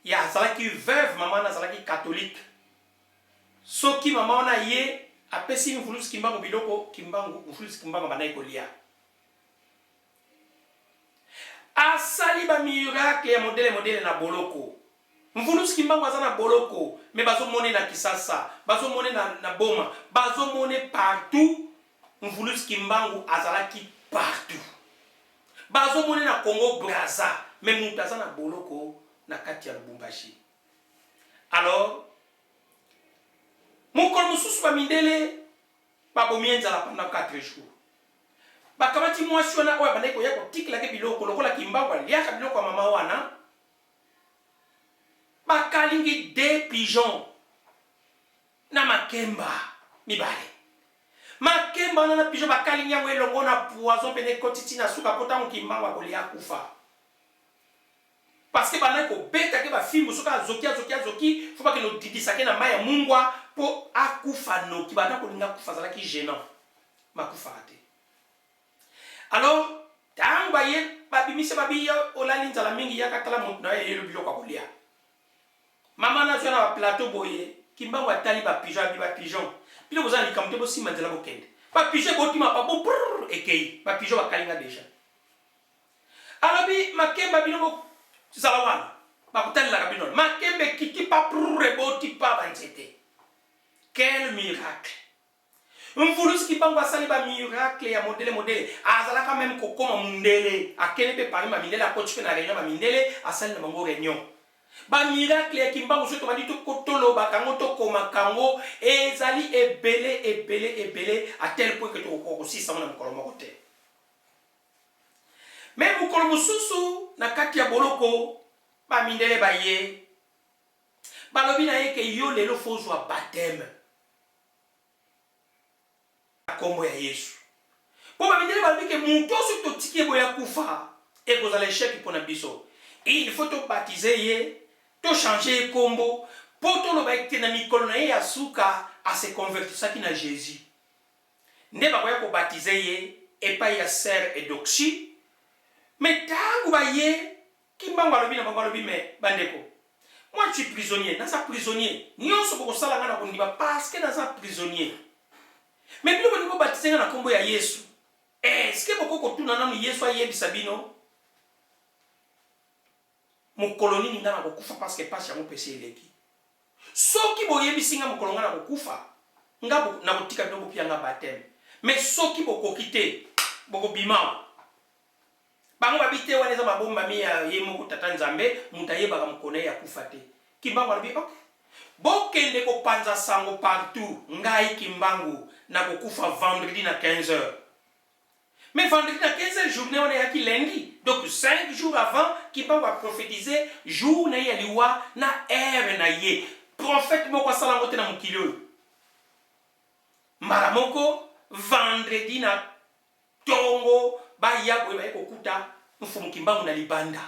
S2: ya azalaki veuve, mama na azalaki catholique. Soki mama wana ye apesi Mvuluzi Kimbangu biloko Mvuluzi Kimbangu banai kolia. Asali ba miracle ya modele na boloko. Mvuluzi Kimbangu azana boloko, mais bazo mone na Kisasa, bazo mone na Boma, bazo mone partout. Mvuluzi Kimbangu azalaki partout. Bazo mone na Congo Brazza, mais mutu azana boloko na kati ya Lubumbashi. Alors, mokolo mosusu ba mindele babomi nzala pendant 4 jours. Bakamati mwasi wana oyo bandeko ya kotikela ke biloko lokola Kimbangu aliaka biloko ya mama wana. Bakalingi 2 pigeons na makemba mibale. Makemba na pigeon bakalingi yango elongo na poison pene kotiti na suka pota Kimbangu akolia kufa. Parce que bana ko beta ke ba fimbo soka zoki faut pas que no didisa ke na maya mungwa po akufa no ki bana ko linga kufa zala ki gênant makufa ate. Alors tangwa ye babimise babiya olali nzala mingi ya katala mutu na ye biloko akolia. Mama na zona ba plateau boye Kimbangu atali ba pigeon Pile vous allez comme si mandela bokende. Ba pigeon botima pa bo ekei. Ba pigeon bakalinga déjà. Alors bi makemba bino zalawana. Ba kutali la kabino. Makembe kiti pa boti pa banzete. Quel miracle. Mvuluzi Kimbangu asali ba miracle ya modele. Azala quand même kokoma mundele. Akene pe parmi ma mindele akochi na réunion ma mindele asali na bango réunion. Ba miracle ya Kimbangu soto bandito kotolo bakango to koma kango ezali ebele à tel point que to ko sisa na mokolo moko te. Mais mokolo mususu na kati ya boloko ba mindele ba ye balobi na ye ke yo lelo fozwa baptême kombo ya Yesu. Po ba mindele balobi ke muto soto tiki boya kufa e kozala échec pona biso. Et il faut te baptiser ye to changer kombo poto lo ba ekena mikolo na ye ya suka a se convertir ça qui na Jésus. Nde ba ko baptiser ye et pas ya sœur Eudoxie. Mais tangu ba ye Kimbangu alobi na bango alobi mais bandeko. Moi je suis prisonnier, na sa prisonnier. Nyonso ko sala ngana ko ndiba parce que na sa prisonnier. Mais bilo ko baptiser na kombo ya Yesu. Est-ce que boko ko tuna na Yesu ayebisa bino? Mon colonie ninga na kokufa parce que pas yango pesi eleki. Soki boyebisinga mokolonga na kokufa, nga na kotika bino pia nga baptême. Mais soki bokokite, bokobima. Bango babite wana za mabomba mi ya ye moko tata Nzambe, mutayeba ka mukone ya kufa te. Kimbangu alabi okay. Bokende ko panza sango partout, ngai Kimbangu na kokufa vendredi na 15h. Mais vendredi na 15h journée on est qui lundi. Donc 5 jours avant Kimbangu a prophétisé jour na ye liwa na heure na ye. Prophète moko sala ngote na mukilo. Maramoko vendredi na tongo ba yabo ba ekokuta mfumu Kimbangu na libanda.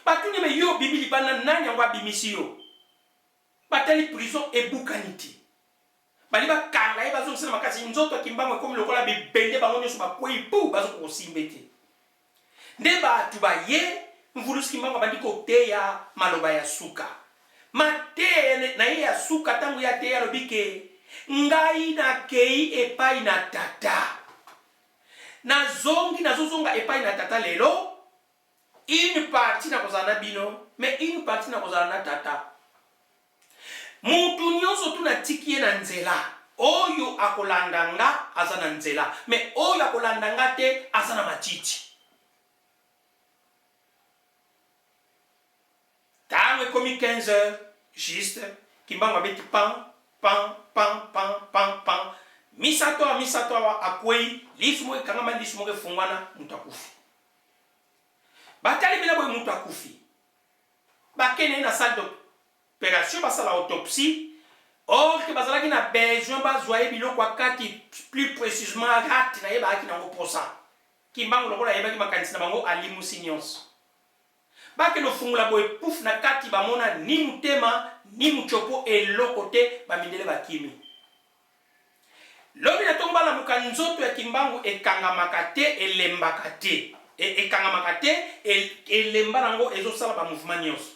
S2: Batuni me yo bibi libanda nani ngwa bimisi yo. Batali prison e bukaniti. Bali ba kanga e bazo sema makasi nzoto Kimbangu comme lokola bibende bango nyoso ba koi pu bazo ko simbete. Ndeba tuba ye Mvuluzi Kimbangu bandi ko teya maloba ya suka. Mate na ye ya suka tangu ya teya lobike ngai na kei epai na tata. Na zongi na zozonga epai na tata lelo une partie na kozala na bino mais une partie na kozala na tata. Mutu nyonso tu natiki ye na nzela oyo akolanda nga aza na nzela mais oyo akolanda nga te aza na matiti. Tango ekomi 15 heures juste kimbangu abeti pan pan pan pan pan pan misato akwei lisu mo ekangama lisu mo efungwana mutu akufi. Batali bina boye mutu akufi bakene na salle d'opération basala autopsie. Or que bazalaki na besoin bazwaye biloko akati plus précisément rati na yebaki nango posa kimbangu lokola yebaki makanisi na bango alimusi nyonso bake no fungula boye pouf na kati bamona ni mutema ni muchopo eloko te bamindele bakimi. Lobi na tomba la muka nzoto ya kimbangu ekangamaka te elembaka te ekangamaka te elemba nango ezosala ba mouvement nyonso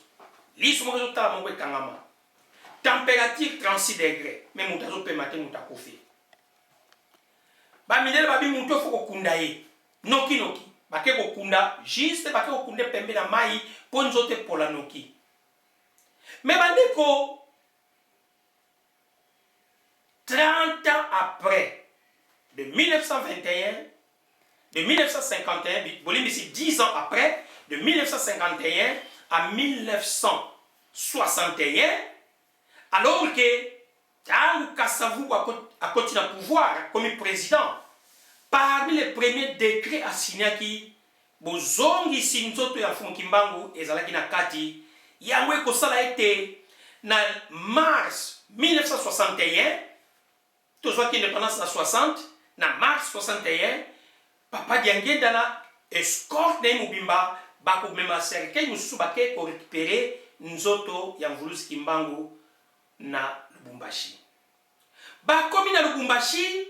S2: lisu moko ezotala moko ekangama. Température 36 degrés. Mais mutazo pe matin mutakofi. Ba minele babi muto foko kunda ye. Noki noki. Bake ko kunda juste bake ko kunde pembe na mai ponzo te pola noki. Mais bandeko 30 ans après de 1921 de 1951 bolim ici 10 ans après de 1951 à 1961 alors que Tangu Kasavu a continué à pouvoir comme président, parmi les premiers décrets assignés qui bozongi sinzoto ya Kimbangu ezalaki na kati yango ekosala ete na mars 1961 tozwaki indépendance na 60 na mars 61 papa Diangenda na escorte na mobimba bakomema cercueil mosusu bake ko récupérer nzoto ya Mvuluzi Kimbangu na Lubumbashi. Bakomi na Lubumbashi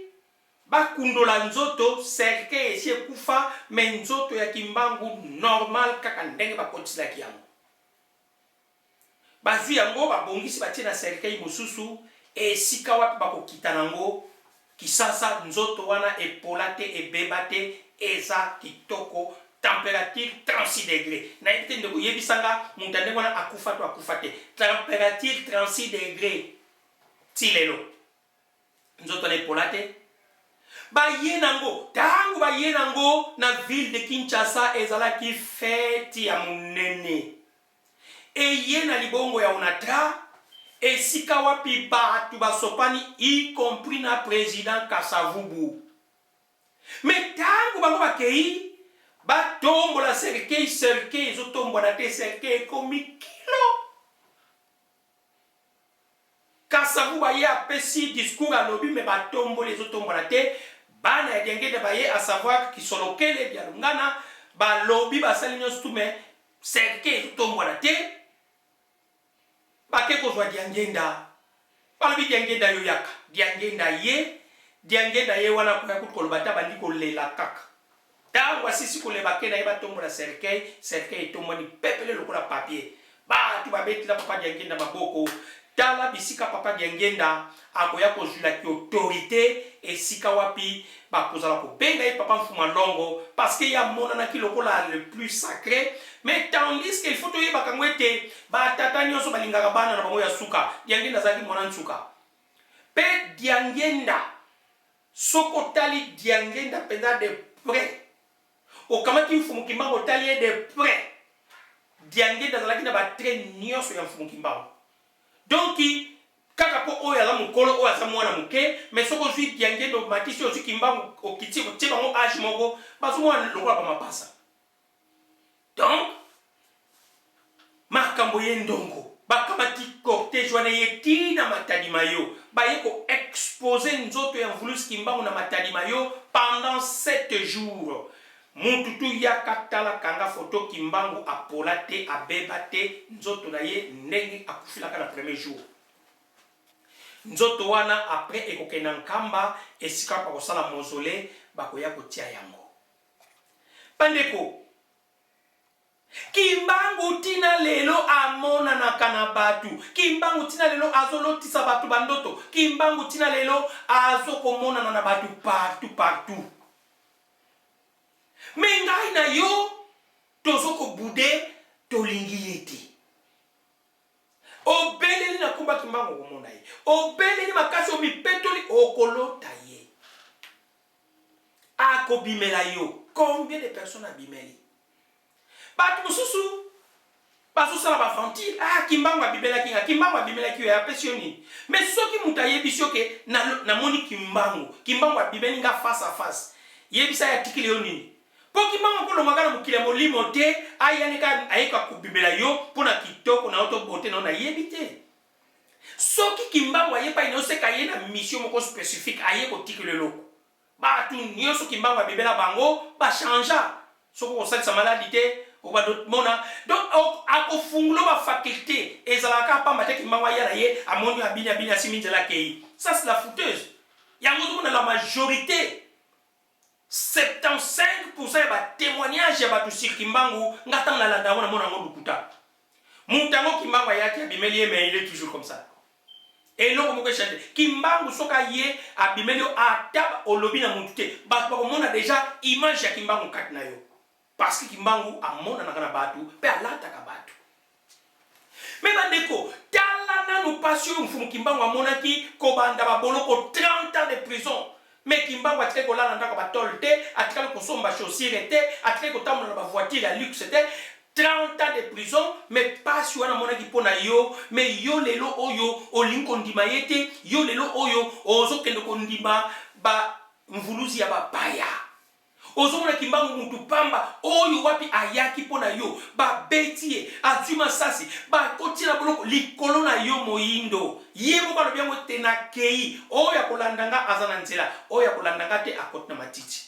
S2: bakundola nzoto cercueil esi ekufa me nzoto ya Kimbangu normal kaka ndenge bakotiselaki yango. Bazwi yango babongisi batie na cercueil mosusu esika wapi bakokita nango kisasa nzoto wana epola te ebeba te eza kitoko. Température 36 degrés. Na ete ndeko yebisanga mutande wana akufa to akufa te. Température 36 degrés. Tilelo. Nzoto na epolate. Ba yenango. Tangu ba yenango na ville de Kinshasa ezalaki fête ya munene. E yena libongo ya Onatra. E sika wapi batu basopani y compris na président Kasavubu. Mais tangu bango bakei batombo la cercueil zotombo na te cercueil komi kilo. Kasavu baye apesi discours à lobby mais batombo les zotombo na te bana ya Diangenda baye à savoir qui solokele bya lungana ba lobby basali nyonso tout mais cercueil zotombo na te bake ko zwa Diangenda balobi Diangenda yo yaka Diangenda ye wana ko yakoloba ta bandi ko lela kaka. Tango asisi koleba kena yeba tombo na cercueil tombo ni pepele lokola papier. Ba tu babeti la papa Diangenda maboko. Tala bisika papa Diangenda akoya kozula ki autorité esika wapi bakozala ko benga ye papa Mfuma Longo parce que ya mona na ki lokola le plus sacré mais tandis qu'il faut toyeba kango ete ba tata nyonso balingaka bana na bango ya suka Diangenda zaki mona nsuka. Pe Diangenda soko tali Diangenda penda de près. Au kamati Mfumu Kimbangu talie de près. Diangenda zalaki na ba très nyonso ya Mfumu Kimbangu. Donc kaka po oya la mukolo oya za mwana muke mais soko zwi Diangenda matisi ozi Kimbangu okiti ko tiba ngo age moko bazumo lokola ba mapasa. Donc makambo yendongo bakamati cortège wana yeti na matadi mayo baye ko exposer nzoto ya Mvuluzi Kimbangu na matadi mayo pendant 7 jours. Mututu ya katala kanga photo Kimbangu apola te abeba te nzoto na ye ndenge akufilaka na premier jour. Nzoto wana après ekokena nkamba esika pa kosala mausolée bakoya kotia yango. Pandeko Kimbangu tina lelo amona na kanabatu. Kimbangu tina lelo azolotisa batu bandoto. Kimbangu tina lelo azokomona na batu partout. Mais ngai na yo tozoko kude tolingi yete obeleli na kumba kimbango komona ye obeleli makasi omipetoli okolota ye akobimela yo. Combien de personnes abimeli bato mosusu bazosala baventile kimbango abimela kinga kimbango abimela kiyo ya pesi yo nini mais soki mutu ayebi so ke namoni kimbango abimeli nga face à face yebisa ya tikili yo nini po kimbango kolongaka na mokili ya molimo te ayanika ayeka kobimela yo mpona kitoko na yo to bote na yo nayebi te. Soki kimbango ayepa ina oseka ye na mission moko spécifique aye kotikili eloko bato nyonso kimbango abimela bango bachangea soko kosalisa maladi te mona donc akofungulo ba faculté ezalaka pamba te kimbango aya na ye amoni abini asimi nzela kei. Ça c'est la fouteuse yango zomona la majorité 75% ya ba témoignage ya bato sur kimbangu ngata na landa ngona mona ngo lukuta mutango kimbangu ayaki abimeli ye mais il est toujours comme ça. Et l'on moko chante kimbangu soka ye abimeli ata olobi na mutu te bato bakomona déjà image ya kimbangu kati na yo parce que kimbangu amona na kana batu pe alata ka batu. Mais bandeko tala nanu passion mfumu kimbangu amona ki kobanda baboloko 30 ans de prison. Mais kimbangu atike kolala ndaka batol te atike kosomba chaussure te atike kotambola na ba voiture ya luxe te 30 ans de prison. Mais pas wana mona ki pona yo mais yo lelo oyo olinko ndima yete yo lelo oyo ozokende kondima ba mvuluzi ya bapaya ozomona kimbangu mutu pamba oyo wapi ayaki pona yo babeti azwi masasi bakoti na boloko likolo na yo moyindo ye moko alobi yango te na kei oyo akolandanga aza na nzela oyo akolandanga te akoti na matiti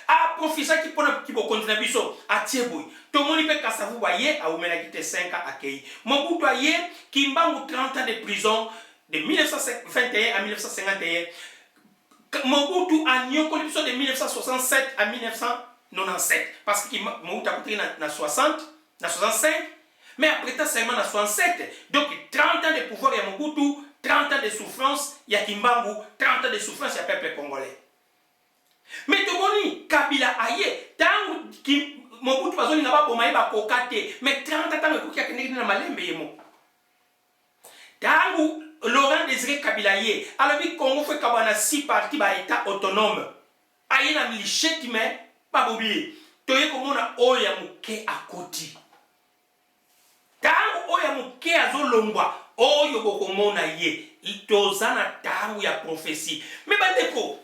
S2: aprofisaki mpona kibokonzi na biso atie boye tomoni mpe kasavubu aye awumelaki te 5 ans akei mobutu aye kimbangu 30 ans de prison de 1921 à 1951. Mobutu a nyokoli biso de 1967 à 1997 parce que Mobutu a coûté na 60 na 65 mais après ça seulement na 67 donc 30 ans de pouvoir ya Mobutu 30 ans de souffrance ya Kimbangu 30 ans de souffrance ya peuple congolais. Mais tomoni Kabila aye tangu Mobutu bazoni na ba boma ba kokate mais 30 ans ekoki akende na malembe yemo tangu Laurent Désiré Kabila ye alobi Congo fait kabana 6 parties ba état autonome aye na milicheti me babobi toye komona oya muke akoti tangu oya muke azolongwa oyo bokomona ye itozana tangu ya prophétie mais bandeko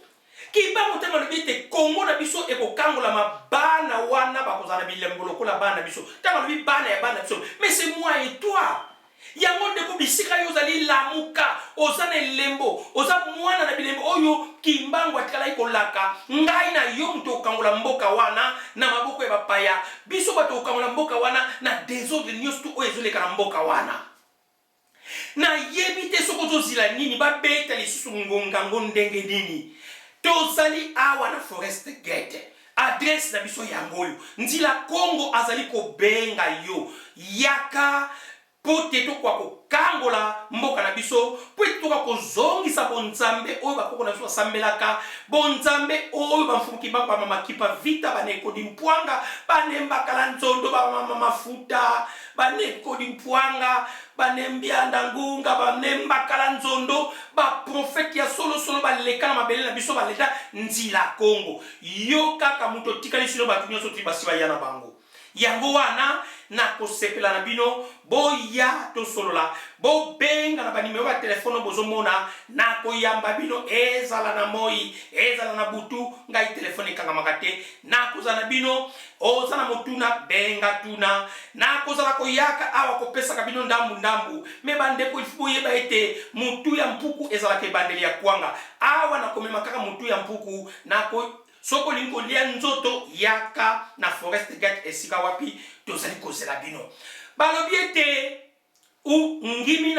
S2: kibango tanga lobi te Congo na biso ekokangola mabana wana bakozana bilembo lokola bana biso tanga lobi bana ya bana biso mais c'est moi et toi yango ndeko bisika yo zali lamuka ozana lembo oza mwana na bilembo oyo kimbangu atikala ikolaka ngai na yo mto okangola mboka wana na maboko ya bapaya biso bato okangola mboka wana na désordre nyonso oyo ezoleka na mboka wana na yebi te soko tozila nini babeta lisusu ngongango ndenge nini tozali awa na Forest Gate adresse na biso yango oyo nzila Congo azali kobenga yo yaka pote to kwa kokangola mboka na biso po etoka kozongisa bonzambe oyo bakoko na biso basambelaka bonzambe oyo bamfumuki bamba mama kipa vita baneko dimpwanga banembakala nzondo bamama mafuta baneko dimpwanga banembianda ngunga banembakala nzondo ba profeti ya solo solo baleka na mabele na biso baleta nzila Congo yo kaka muto tikali sino batu nyonso tibasi bayana bango yango wana na kosepela na bino boya to solola bo benga na banimero ya telefone bozomona na koyamba bino ezala na moi ezala na butu ngai telefone kanga makate na kozana bino ozana motuna benga tuna na kozala koyaka awa kopesa ka bino ndambu me bandeko ifubo yeba ete mutu ya mpuku ezala ke bandeli ya kwanga awa na komema kaka mutu ya mpuku na ko soko lingo lia nzoto yaka na Forest Gate esika wapi tozali kozela bino balobi ete ungimi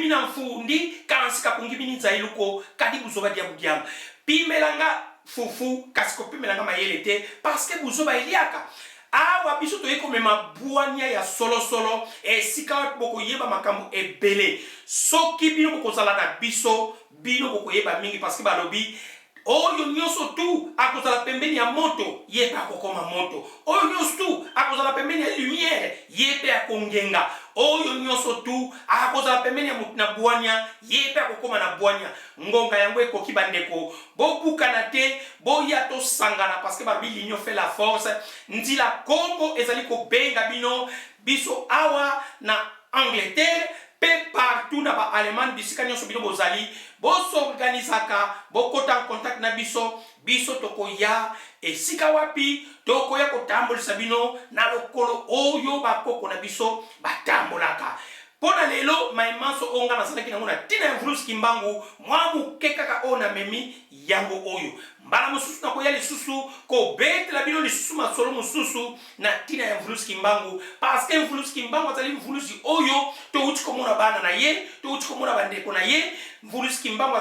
S2: na mfundi kansika kungimi nzailuko kadi buzoba dia budiam pimelanga fufu kasiko pimelanga mayele te parce que buzoba eliaka awa biso toyeko mema buania ya solo esika boko yeba makambo ebele soki bino boko zala na biso bino boko yeba mingi parce que balobi oyo nyonso tu akozala pembeni ya moto ye pe akokoma moto, oyo nyonso tu akozala pembeni ya lumière ye pe akongenga, oyo nyonso tu akozala pembeni ya mutu na bwanya ye pe akokoma na bwanya. Ngonga yango ekoki bandeko bobukana te boya tosangana parce que balobi l'union fait la force. Ndila Congo ezali kobenga bino biso awa na Angleterre pe partout na ba Allemagne bisika nyonso bino bozali bosorganisaka bokota en contact na biso tokoya esika wapi tokoya kotambolisa bino na lokolo oyo bakoko na biso batambolaka. Pona lelo maimanso onga nasalaki nango na tina ya Mvulusi Mbangu mwa muke kaka oyo na memi yango oyo mbala mosusu nakoya lisusu kobetela bino lisusu masolo mosusu na tina ya Mvulusi Mbangu parce que Mvulusi Mbangu azali mvulusi oyo touti komona bana na ye, touti komona bandeko na ye. Mvulusi Mbangu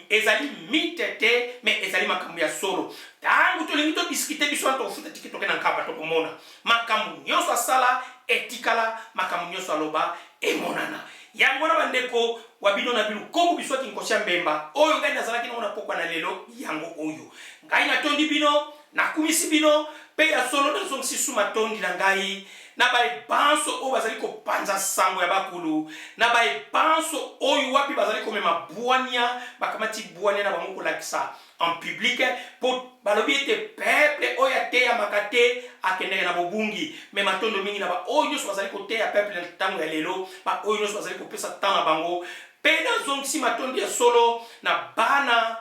S2: ezali mitete me ezali makambo ya solo. Tangu tolingi to diskite biso tofuta tiki toke na nkamba tokomona makambo nyonso asala etikala, makambo nyonso aloba emonana. Yango na bandeko wabino na bino Kongo biso kinkosia mbemba oyo ngai nazalaki na pokwa na lelo yango oyo ngai natondi bino nakumisi bino pe ya solo na zongi sisu matondi na ngai na banso oyo bazali kopanza sango ya bakulu na banso oyo wapi bazali komema bwania bakamati bwania na bango kolakisa en public pour balobi ete peuple oyo ateya makate akendeke na bobungi me matondo mingi na ba oyo nyonso bazali koteya peuple na ntango ya lelo ba oyo nyonso bazali kopesa ntango na bango pe na zongisi matondi ya solo na bana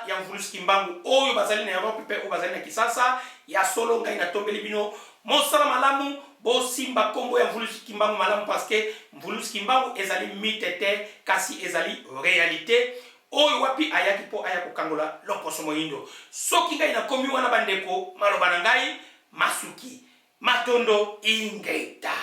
S2: ya Mvulusi Mbangu oyo bazali na Europe pe oyo bazali na Kisasa ya solo ngai natombeli bino mosala malamu bosimba kombo ya Mvulusi Mbangu malamu parce que Mvulusi Mbangu ezali mitete kasi ezali réalité oyo wapi ayaki po aya kokangola loposo moyindo. Soki ngai nakomi wana bandeko maloba na ngai masuki matondo ingeta.